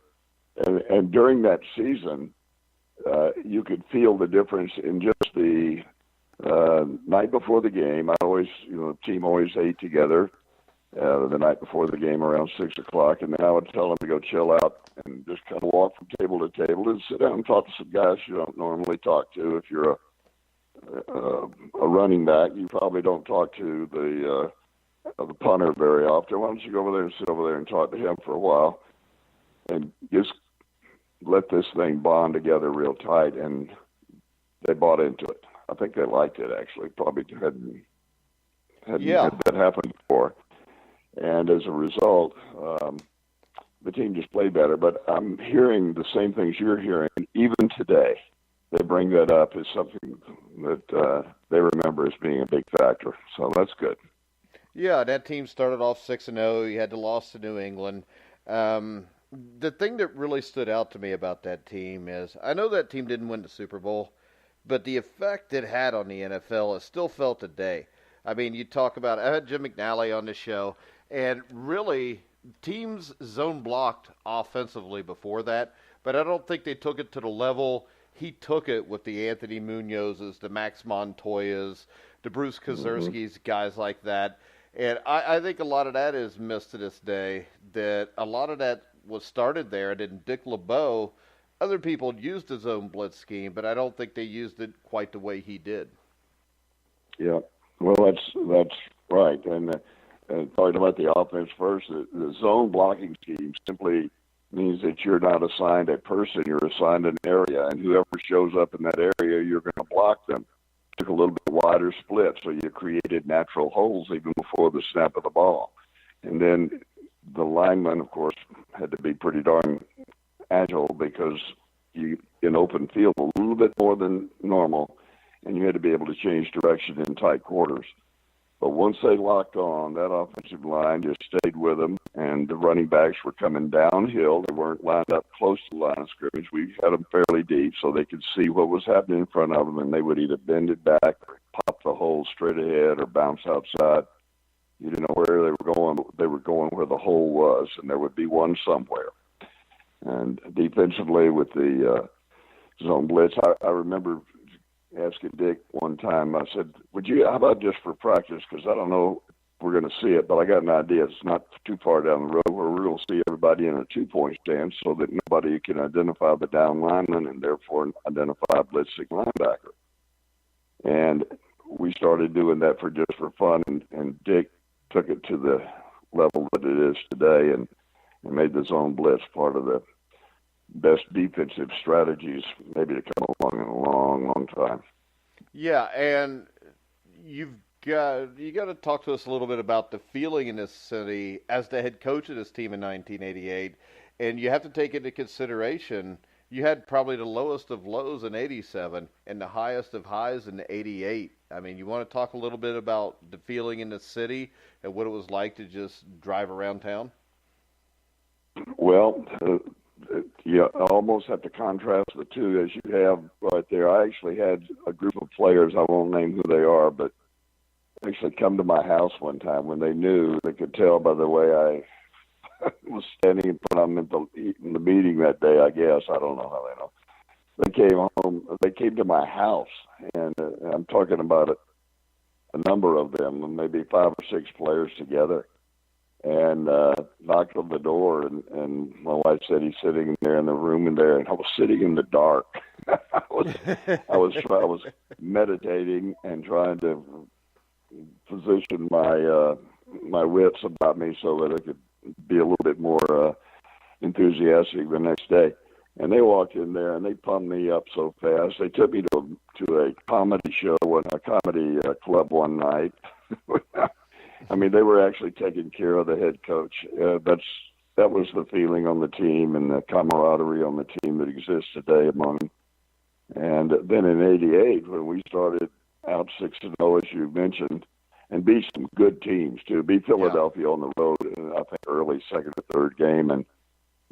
And during that season, you could feel the difference in just the night before the game. The team always ate together. the night before the game around 6 o'clock, and then I would tell them to go chill out and just kind of walk from table to table and sit down and talk to some guys you don't normally talk to. If you're a running back, you probably don't talk to the punter very often. Why don't you go over there and sit over there and talk to him for a while and just let this thing bond together real tight? And they bought into it. I think they liked it, actually. Probably hadn't had that happen before. And as a result, the team just played better. But I'm hearing the same things you're hearing even today. They bring that up as something that they remember as being a big factor. So that's good. Yeah, that team started off 6-0. You had the loss to New England. The thing that really stood out to me about that team is I know that team didn't win the Super Bowl, but the effect it had on the NFL is still felt today. I mean, you talk about, I had Jim McNally on the show, and really teams zone blocked offensively before that, but I don't think they took it to the level he took it with the Anthony Munozes, the Max Montoyas, the Bruce Kozerskis, guys like that. And I think a lot of that is missed to this day, that a lot of that was started there. And then Dick LeBeau, other people used the zone blitz scheme, but I don't think they used it quite the way he did. Yeah, well, that's right. And talking about the offense first, the zone blocking scheme simply means that you're not assigned a person, you're assigned an area, and whoever shows up in that area, you're going to block them. Took a little bit wider split, so you created natural holes even before the snap of the ball. And then the linemen, of course, had to be pretty darn agile because you in open field a little bit more than normal, and you had to be able to change direction in tight quarters. But once they locked on, that offensive line just stayed with them, and the running backs were coming downhill. They weren't lined up close to the line of scrimmage. We had them fairly deep so they could see what was happening in front of them, and they would either bend it back or pop the hole straight ahead or bounce outside. You didn't know where they were going. They were going where the hole was, and there would be one somewhere. And defensively with the zone blitz, I remember asking Dick one time, I said, how about just for practice, because I don't know if we're going to see it, but I got an idea. It's not too far down the road where we're going to see everybody in a two-point stance so that nobody can identify the down lineman and therefore identify a blitzing linebacker. And we started doing that just for fun, and Dick took it to the level that it is today and made the zone blitz part of the best defensive strategies maybe to come along in a long, long time. Yeah, and you got to talk to us a little bit about the feeling in this city as the head coach of this team in 1988, and you have to take into consideration you had probably the lowest of lows in 87 and the highest of highs in 88. I mean, you want to talk a little bit about the feeling in the city and what it was like to just drive around town? Well, you almost have to contrast the two as you have right there. I actually had a group of players, I won't name who they are, but actually come to my house one time when they knew, they could tell by the way I was standing in front of them in the meeting that day, I guess. I don't know how they know. They came home, they came to my house, and I'm talking about a number of them, maybe 5 or 6 players together. And knocked on the door, and my wife said he's sitting there in the room in there, and I was sitting in the dark. I was meditating and trying to position my wits about me so that I could be a little bit more enthusiastic the next day. And they walked in there and they pumped me up so fast. They took me to a comedy show, a comedy club one night. I mean, they were actually taking care of the head coach. That was the feeling on the team and the camaraderie on the team that exists today among them. And then in '88, when we started out 6-0, as you mentioned, and beat some good teams too, beat Philadelphia on the road in, I think, early second or third game, and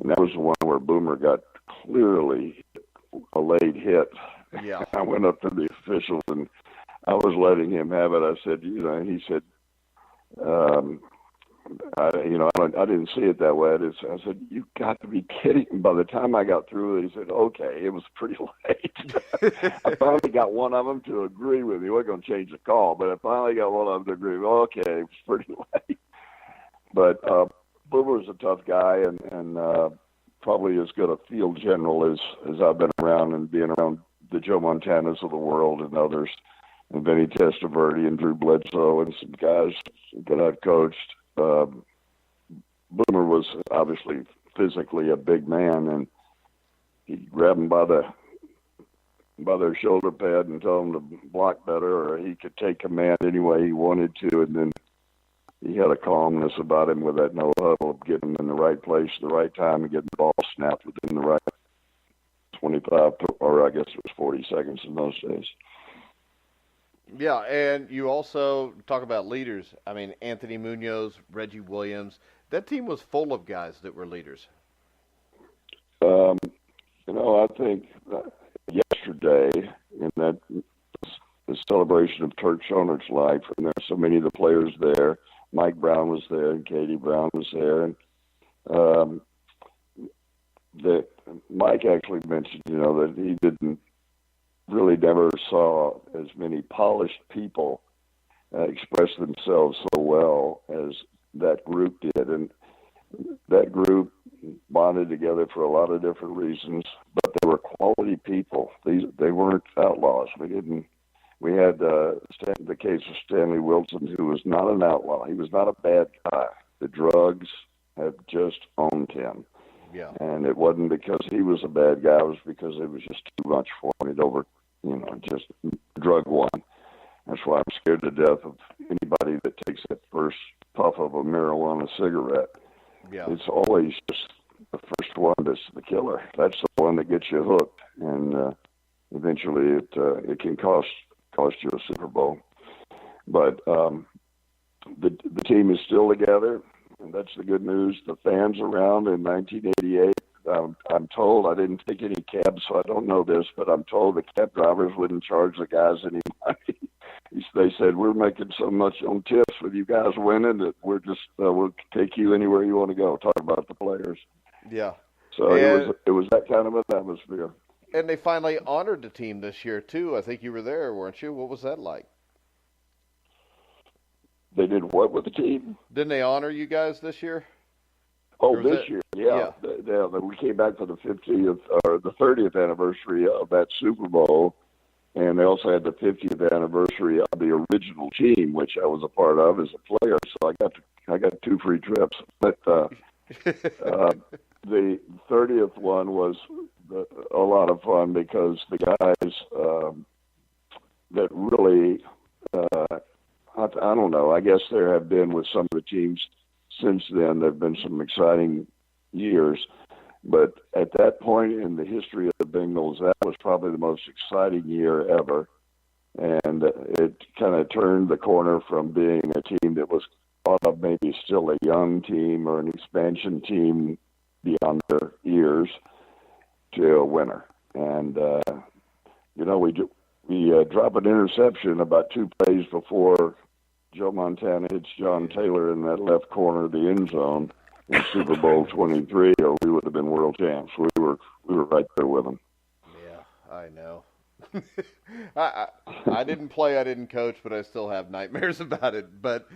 that was the one where Boomer got clearly a late hit. Yeah. I went up to the officials and I was letting him have it. I said, he said, I didn't see it that way. I said, "You've got to be kidding." By the time I got through it, he said, "Okay, it was pretty late." I finally got one of them to agree with me. We weren't going to change the call, but I finally got one of them to agree with me. Okay, it was pretty late. But Boomer's a tough guy, and probably as good a field general as I've been around, and being around the Joe Montanas of the world and others, and Vinny Testaverde and Drew Bledsoe and some guys that I've coached. Boomer was obviously physically a big man, and he'd grab them by their shoulder pad and tell them to block better, or he could take command any way he wanted to, and then he had a calmness about him with that no huddle of getting him in the right place at the right time and getting the ball snapped within the right 25, or I guess it was 40 seconds in those days. Yeah, and you also talk about leaders. I mean, Anthony Munoz, Reggie Williams. That team was full of guys that were leaders. I think yesterday in that the celebration of Turk Schonert's life, and there are so many of the players there. Mike Brown was there, and Katie Brown was there, and that Mike actually mentioned, that he didn't really never saw as many polished people express themselves so well as that group did, and that group bonded together for a lot of different reasons, but they were quality people. They weren't outlaws. We had the case of Stanley Wilson, who was not an outlaw. He was not a bad guy. The drugs had just owned him. Yeah. And it wasn't because he was a bad guy. It was because it was just too much for him. Just drug one. That's why I'm scared to death of anybody that takes that first puff of a marijuana cigarette. Yeah. It's always just the first one that's the killer. That's the one that gets you hooked, and eventually it can cost you a Super Bowl. But the team is still together, and that's the good news. The fans around in 1988. I'm told, I didn't take any cabs, so I don't know this, but I'm told the cab drivers wouldn't charge the guys any money. They said, we're making so much on tips with you guys winning that we're just we'll take you anywhere you want to go. Talk about the players. Yeah. So it was that kind of an atmosphere. And they finally honored the team this year too. I think you were there, weren't you? What was that like? They did what with the team? Didn't they honor you guys this year? Oh, this year, yeah. We came back for the 50th or the 30th anniversary of that Super Bowl, and they also had the 50th anniversary of the original team, which I was a part of as a player. So I got 2 free trips. But the 30th one was a lot of fun because the guys that really, I don't know. I guess there have been with some of the teams. Since then, there have been some exciting years. But at that point in the history of the Bengals, that was probably the most exciting year ever. And it kind of turned the corner from being a team that was thought of maybe still a young team or an expansion team beyond their years to a winner. And, we drop an interception about 2 plays before Joe Montana hits John Taylor in that left corner of the end zone in Super Bowl 23, or we would have been world champs. We were right there with them. Yeah, I know. I didn't play, I didn't coach, but I still have nightmares about it. But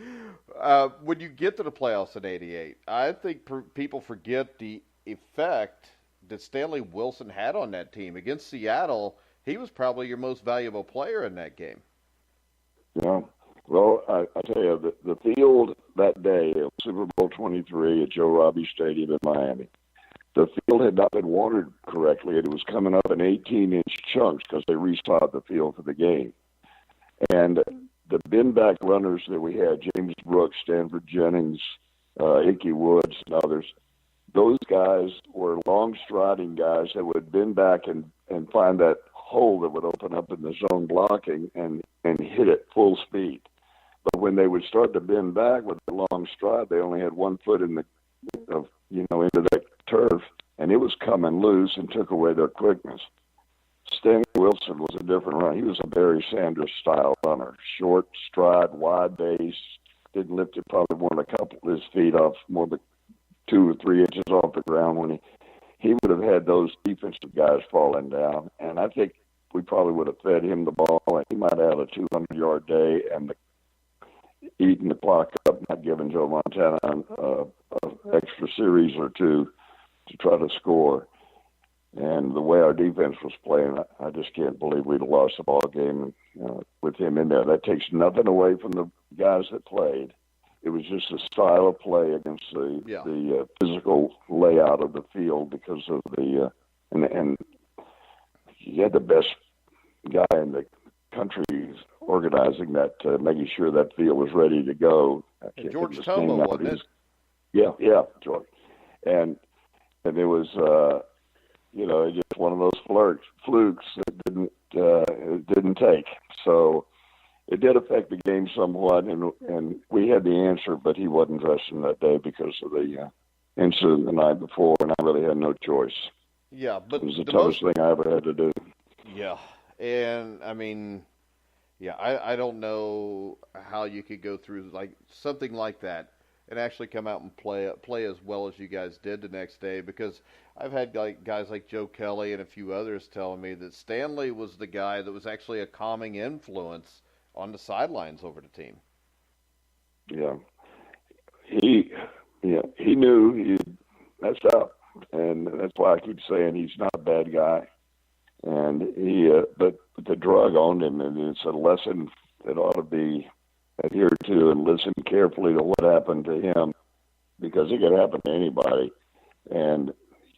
when you get to the playoffs in '88, I think people forget the effect that Stanley Wilson had on that team. Against Seattle, he was probably your most valuable player in that game. Yeah. Well, I tell you, the field that day of Super Bowl 23 at Joe Robbie Stadium in Miami, the field had not been watered correctly. It was coming up in 18-inch chunks because they reslotted the field for the game. And the bend-back runners that we had, James Brooks, Stanford Jennings, Ickey Woods, and others, those guys were long-striding guys that would bend back and find that hole that would open up in the zone blocking and hit it full speed. But when they would start to bend back with a long stride, they only had 1 foot into that turf, and it was coming loose and took away their quickness. Stanley Wilson was a different runner. He was a Barry Sanders style runner, short stride, wide base, didn't lift it probably more than a couple of his feet off, more than 2 or 3 inches off the ground when he would have had those defensive guys falling down, and I think we probably would have fed him the ball, and he might have had a 200-yard day, and eating the clock up, not giving Joe Montana an extra series or two to try to score. And the way our defense was playing, I just can't believe we'd lost the ball game with him in there. That takes nothing away from the guys that played. It was just a style of play against the physical layout of the field because of the and he had the best guy in the country organizing that, making sure that field was ready to go. George Tomo, wasn't it? Yeah, George. And it was, just one of those flukes that didn't take. So it did affect the game somewhat, and we had the answer, but he wasn't dressing that day because of the incident the night before, and I really had no choice. Yeah, but it was the toughest thing I ever had to do. Yeah, and I mean, I don't know how you could go through like something like that and actually come out and play as well as you guys did the next day, because I've had guys like Joe Kelly and a few others telling me that Stanley was the guy that was actually a calming influence on the sidelines over the team. Yeah. He knew he messed up, and that's why I keep saying he's not a bad guy. And but the drug owned him, and it's a lesson that ought to be adhered to and listen carefully to what happened to him, because it could happen to anybody. And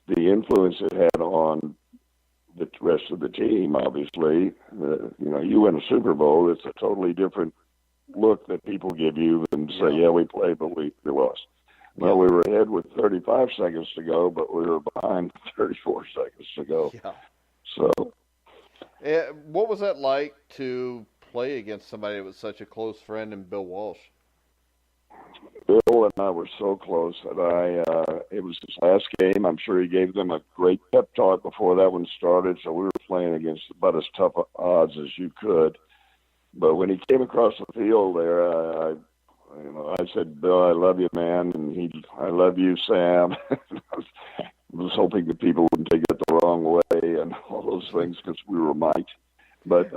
the influence it had on the rest of the team, obviously, you win a Super Bowl, it's a totally different look that people give you than say, yeah, we played, but we lost. Well, we were ahead with 35 seconds to go, but we were behind 34 seconds to go. Yeah. So, what was that like to play against somebody that was such a close friend in Bill Walsh? Bill and I were so close that it was his last game. I'm sure he gave them a great pep talk before that one started, so we were playing against about as tough odds as you could. But when he came across the field there, I said, Bill, I love you, man, and I love you, Sam. I was hoping that people wouldn't take it the wrong way and all those things because we were Mike. But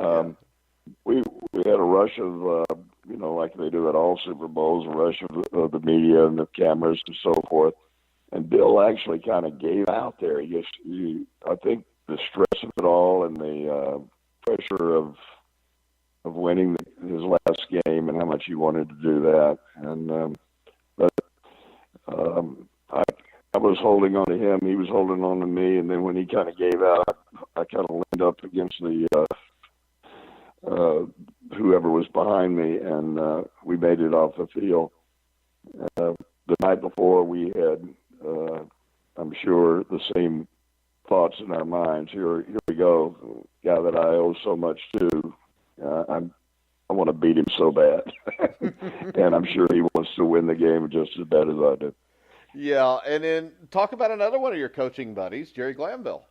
we had a rush of, like they do at all Super Bowls, a rush of the media and the cameras and so forth. And Bill actually kind of gave out there. I think the stress of it all and the pressure of winning his last game and how much he wanted to do that. And I was holding on to him. He was holding on to me. And then when he kind of gave out, I kind of leaned up against the whoever was behind me, and we made it off the field. The night before, we had, I'm sure, the same thoughts in our minds. Here we go, guy that I owe so much to. I want to beat him so bad. And I'm sure he wants to win the game just as bad as I do. Yeah, and then talk about another one of your coaching buddies, Jerry Glanville.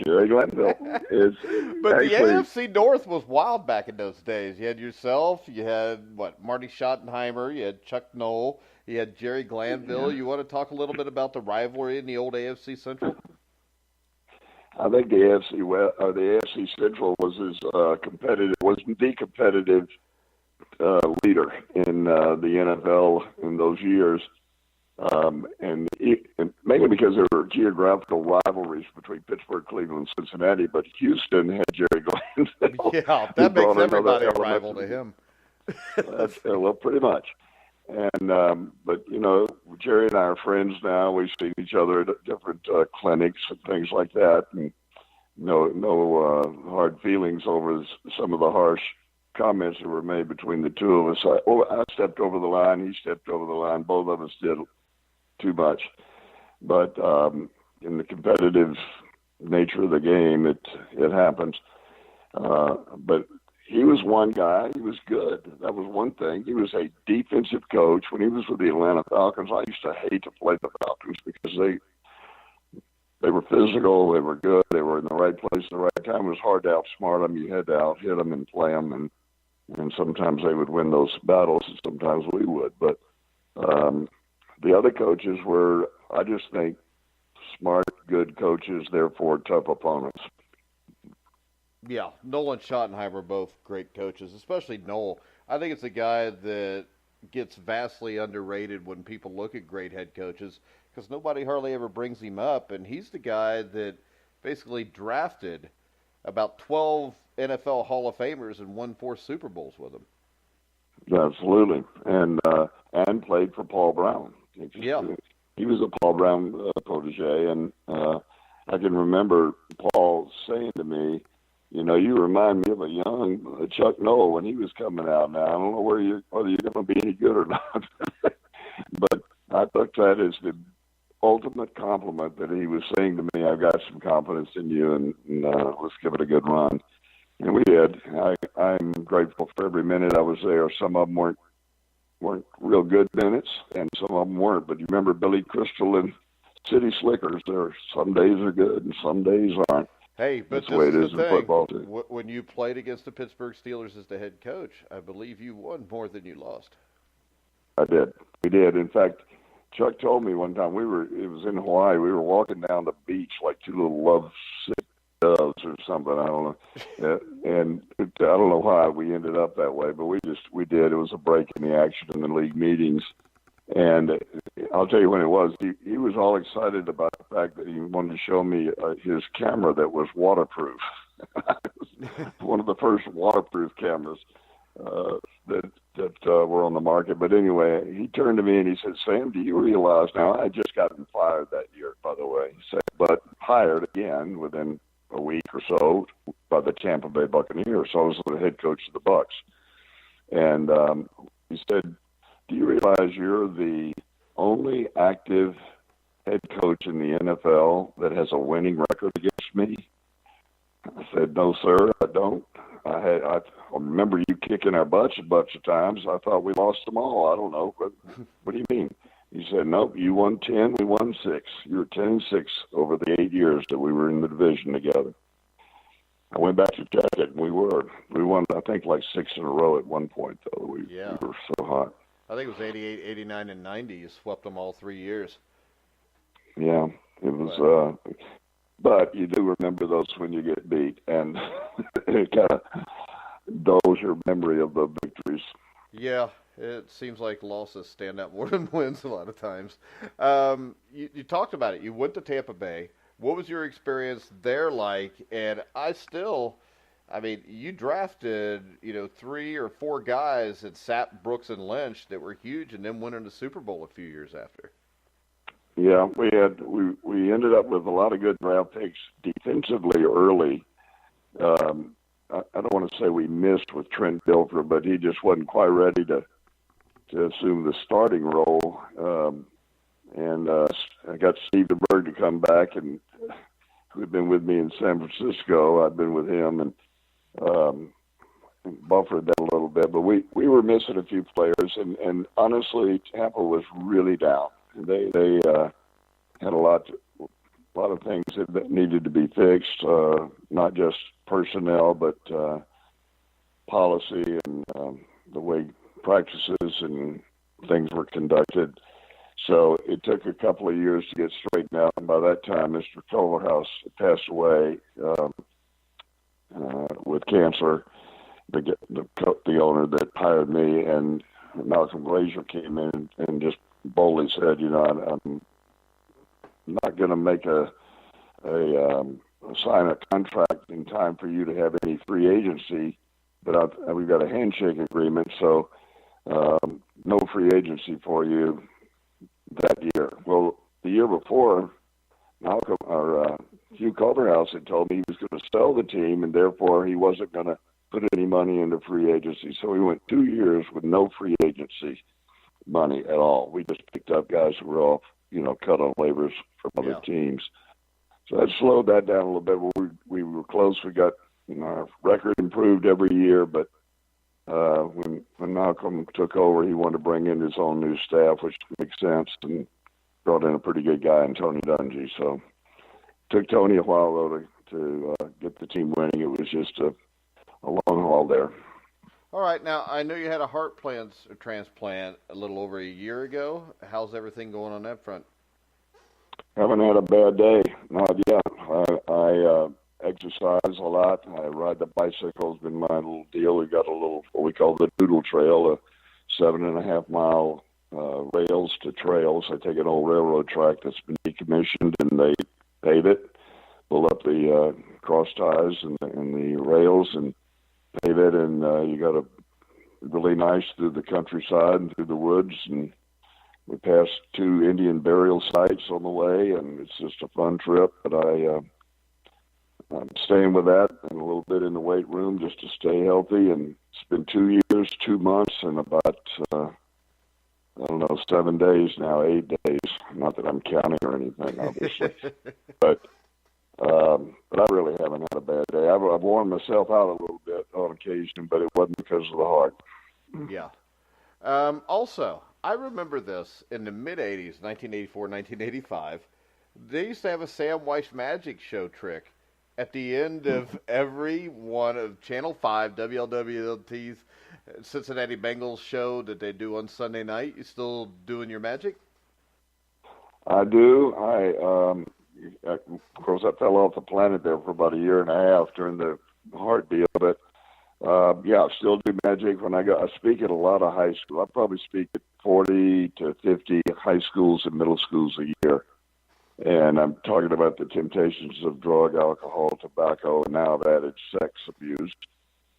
Jerry Glanville is. But the AFC North was wild back in those days. You had yourself, you had Marty Schottenheimer, you had Chuck Noll, you had Jerry Glanville. Yeah. You want to talk a little bit about the rivalry in the old AFC Central? I think the AFC Central was as competitive, was the competitive leader in the NFL in those years. And mainly because there were geographical rivalries between Pittsburgh, Cleveland, and Cincinnati, but Houston had Jerry Glanville. Yeah, that makes everybody a rival to him. Well, pretty much. And but Jerry and I are friends now. We've seen each other at different clinics and things like that, and no hard feelings over some of the harsh comments that were made between the two of us. I stepped over the line. He stepped over the line. Both of us did too much. But in the competitive nature of the game, it happens. But he was one guy. He was good. That was one thing. He was a defensive coach. When he was with the Atlanta Falcons, I used to hate to play the Falcons because they were physical. They were good. They were in the right place at the right time. It was hard to outsmart them. You had to out-hit them and play them. And sometimes they would win those battles, and sometimes we would. But the other coaches were, I just think, smart, good coaches, therefore tough opponents. Yeah, Noll and Schottenheimer are both great coaches, especially Noll. I think it's a guy that gets vastly underrated when people look at great head coaches because nobody hardly ever brings him up, and he's the guy that basically drafted about 12 NFL Hall of Famers and won 4 Super Bowls with them. Absolutely, and played for Paul Brown. Yeah. He was a Paul Brown protege, and I can remember Paul saying to me, you remind me of a young Chuck Noll when he was coming out. Now I don't know whether you're going to be any good or not, but I took that as the ultimate compliment that he was saying to me. I've got some confidence in you, and let's give it a good run. And we did. I'm grateful for every minute I was there. Some of them weren't real good minutes, and some of them weren't. But you remember Billy Crystal and City Slickers? Some days are good and some days aren't. Hey, but that's the way it is in football too. When you played against the Pittsburgh Steelers as the head coach, I believe you won more than you lost. I did. We did. In fact, Chuck told me one time it was in Hawaii. We were walking down the beach like two little lovesick doves or something. I don't know. And I don't know why we ended up that way, but we did. It was a break in the action in the league meetings. And I'll tell you when it was. He was all excited about the fact that he wanted to show me his camera that was waterproof. One of the first waterproof cameras that were on the market. But anyway, he turned to me and he said, "Sam, do you realize now?" I had just gotten fired that year, by the way. He said, but hired again within a week or so by the Tampa Bay Buccaneers. So I was the head coach of the Bucs. And he said, "Do you realize you're the only active head coach in the NFL that has a winning record against me?" I said, "No, sir, I don't. I remember you kicking our butts a bunch of times. I thought we lost them all. I don't know. What do you mean?" He said, "Nope, you won 10, we won 6. You were 10-6 over the 8 years that we were in the division together." I went back to check it, and we won, I think, like 6 in a row at one point, though. We were so hot. I think it was 88, 89, and 90. You swept them all 3 years. Yeah, it was. But you do remember those when you get beat, and it kind of dulls your memory of the victories. Yeah, it seems like losses stand out more than wins a lot of times. You talked about it. You went to Tampa Bay. What was your experience there like? And you drafted, 3 or 4 guys at Sapp, Brooks, and Lynch that were huge, and then went into the Super Bowl a few years after. Yeah, we ended up with a lot of good draft picks defensively early. I don't want to say we missed with Trent Dilfer, but he just wasn't quite ready to assume the starting role. And I got Steve DeBerg to come back, and who'd been with me in San Francisco. I'd been with him and buffered that a little bit. But we were missing a few players, and honestly, Tampa was really down. They had a lot of things that needed to be fixed, not just personnel, but policy and the way practices and things were conducted. So it took a couple of years to get straightened out. And by that time, Mr. Culverhouse passed away with cancer. The owner that hired me, and Malcolm Glazier came in and just boldly said, "I'm not going to make sign a contract in time for you to have any free agency, but we've got a handshake agreement, so no free agency for you that year." Well, the year before, Malcolm or Hugh Culverhouse had told me he was going to sell the team, and therefore he wasn't going to put any money into free agency. So we went 2 years with no free agency money at all. We just picked up guys who were off, cut on waivers from other teams. So that slowed that down a little bit. We were close. We got our record improved every year, but when Malcolm took over, he wanted to bring in his own new staff, which makes sense, and brought in a pretty good guy in Tony Dungy. So it took Tony a while, though, to get the team winning. It was just a long haul there. All right. Now, I know you had a heart transplant a little over a year ago. How's everything going on that front? Haven't had a bad day. Not yet. I exercise a lot. I ride the bicycle. It's been my little deal. We got a little, what we call the Doodle Trail, a 7.5-mile rails to trails. I take an old railroad track that's been decommissioned, and they pave it, pull up the cross ties and the rails and pave it, and you got a really nice through the countryside and through the woods, and we passed 2 Indian burial sites on the way, and it's just a fun trip. But I'm staying with that and a little bit in the weight room just to stay healthy. And it's been 2 years, 2 months, and about, 7 days now, 8 days. Not that I'm counting or anything, obviously. but I really haven't had a bad day. I've worn myself out a little bit on occasion, but it wasn't because of the heart. Yeah. Also, I remember this in the mid-'80s, 1984, 1985. They used to have a Sam Wyche magic show trick at the end of every one of Channel 5 WLWLT's Cincinnati Bengals show that they do on Sunday night. You still doing your magic? I do. Of course, I fell off the planet there for about 1.5 years during the heart deal, but I still do magic. I speak at a lot of high schools. I probably speak at 40 to 50 high schools and middle schools a year. And I'm talking about the temptations of drug, alcohol, tobacco, and now I've added sex abuse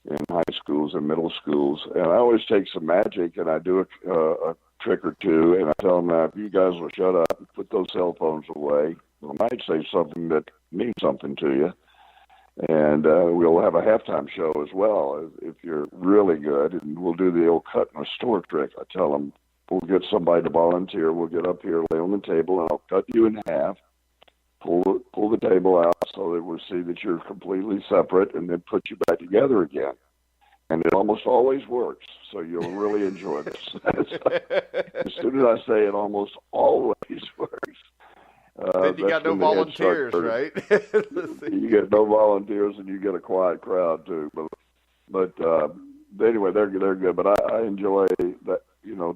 in high schools and middle schools. And I always take some magic, and I do a trick or two, and I tell them, if you guys will shut up and put those cell phones away, I might say something that means something to you. And we'll have a halftime show as well if you're really good. And we'll do the old cut and restore trick. I tell them, we'll get somebody to volunteer. We'll get up here, lay on the table, and I'll cut you in half, pull the table out so that we'll see that you're completely separate, and then put you back together again. And it almost always works, so you'll really enjoy this. As soon as I say it almost always works. Then you got no volunteers, right? You get no volunteers, and you get a quiet crowd too. But anyway, they're good. But I enjoy that,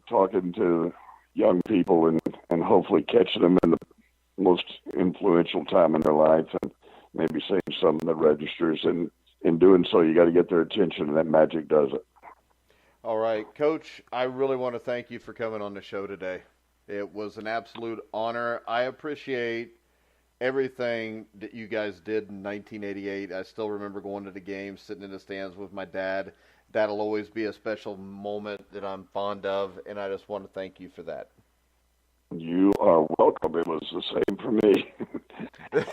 talking to young people and hopefully catching them in the most influential time in their life, and maybe saying something that registers. And in doing so, you got to get their attention, and that magic does it. All right, Coach, I really want to thank you for coming on the show today. It was an absolute honor. I appreciate everything that you guys did in 1988. I still remember going to the game, sitting in the stands with my dad. That'll always be a special moment that I'm fond of, and I just want to thank you for that. You are welcome. It was the same for me.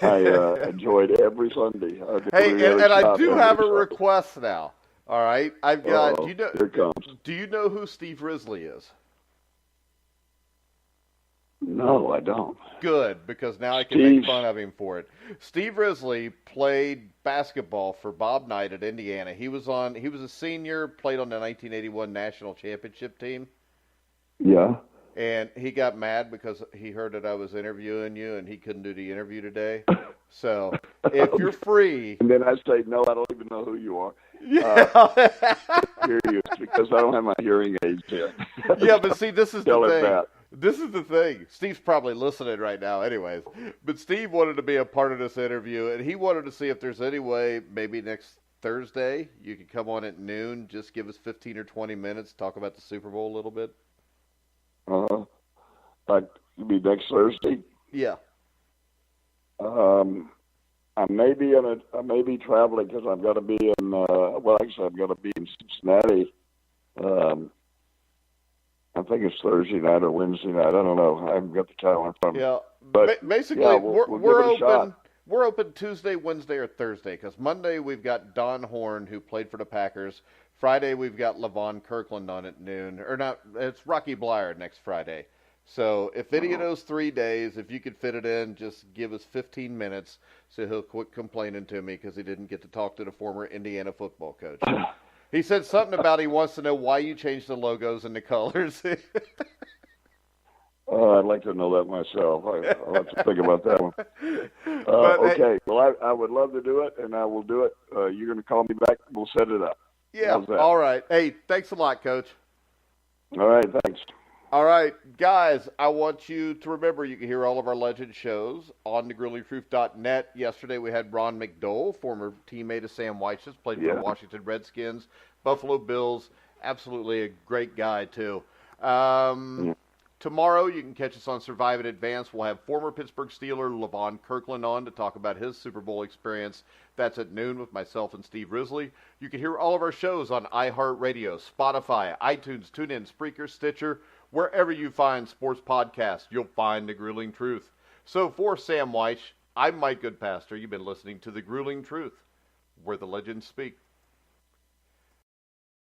I enjoyed every Sunday. And I do have a request now. All right, I've got. Here it comes. Do you know who Steve Risley is? No, I don't. Good, because now I can make fun of him for it. Steve Risley played basketball for Bob Knight at Indiana. He was a senior, played on the 1981 national championship team. Yeah. And he got mad because he heard that I was interviewing you, and he couldn't do the interview today. So if you're free. And then I say, no, I don't even know who you are. Yeah. Curious, because I don't have my hearing aids yet. Yeah, but see, this is Tell the him thing. that. This is the thing. Steve's probably listening right now anyways. But Steve wanted to be a part of this interview, and he wanted to see if there's any way maybe next Thursday you could come on at noon, just give us 15 or 20 minutes, talk about the Super Bowl a little bit. Like, you mean next Thursday? Yeah. I may be traveling because I've got to be in, I've got to be in Cincinnati. I think it's Thursday night or Wednesday night. I don't know. I haven't got the calendar in front of me. Yeah. But basically, yeah, we're give it a open. shot. We're open Tuesday, Wednesday, or Thursday. Because Monday we've got Don Horn, who played for the Packers. Friday we've got Levon Kirkland on at noon, or not? It's Rocky Blyer next Friday. So if any of those 3 days, if you could fit it in, just give us 15 minutes, so he'll quit complaining to me because he didn't get to talk to the former Indiana football coach. He said something about he wants to know why you changed the logos and the colors. I'd like to know that myself. I'll have to think about that one. Okay. Well, I would love to do it, and I will do it. You're going to call me back. We'll set it up. Yeah. All right. Hey, thanks a lot, Coach. All right. Thanks. All right, guys, I want you to remember you can hear all of our legend shows on thegruelingtruth.net. Yesterday we had Ron McDowell, former teammate of Sam Wyche's, played for the Washington Redskins, Buffalo Bills. Absolutely a great guy, too. Tomorrow you can catch us on Survive in Advance. We'll have former Pittsburgh Steeler Levon Kirkland on to talk about his Super Bowl experience. That's at noon with myself and Steve Risley. You can hear all of our shows on iHeartRadio, Spotify, iTunes, TuneIn, Spreaker, Stitcher. Wherever you find sports podcasts, you'll find The Grueling Truth. So for Sam Wyche, I'm Mike Goodpaster. You've been listening to The Grueling Truth, where the legends speak.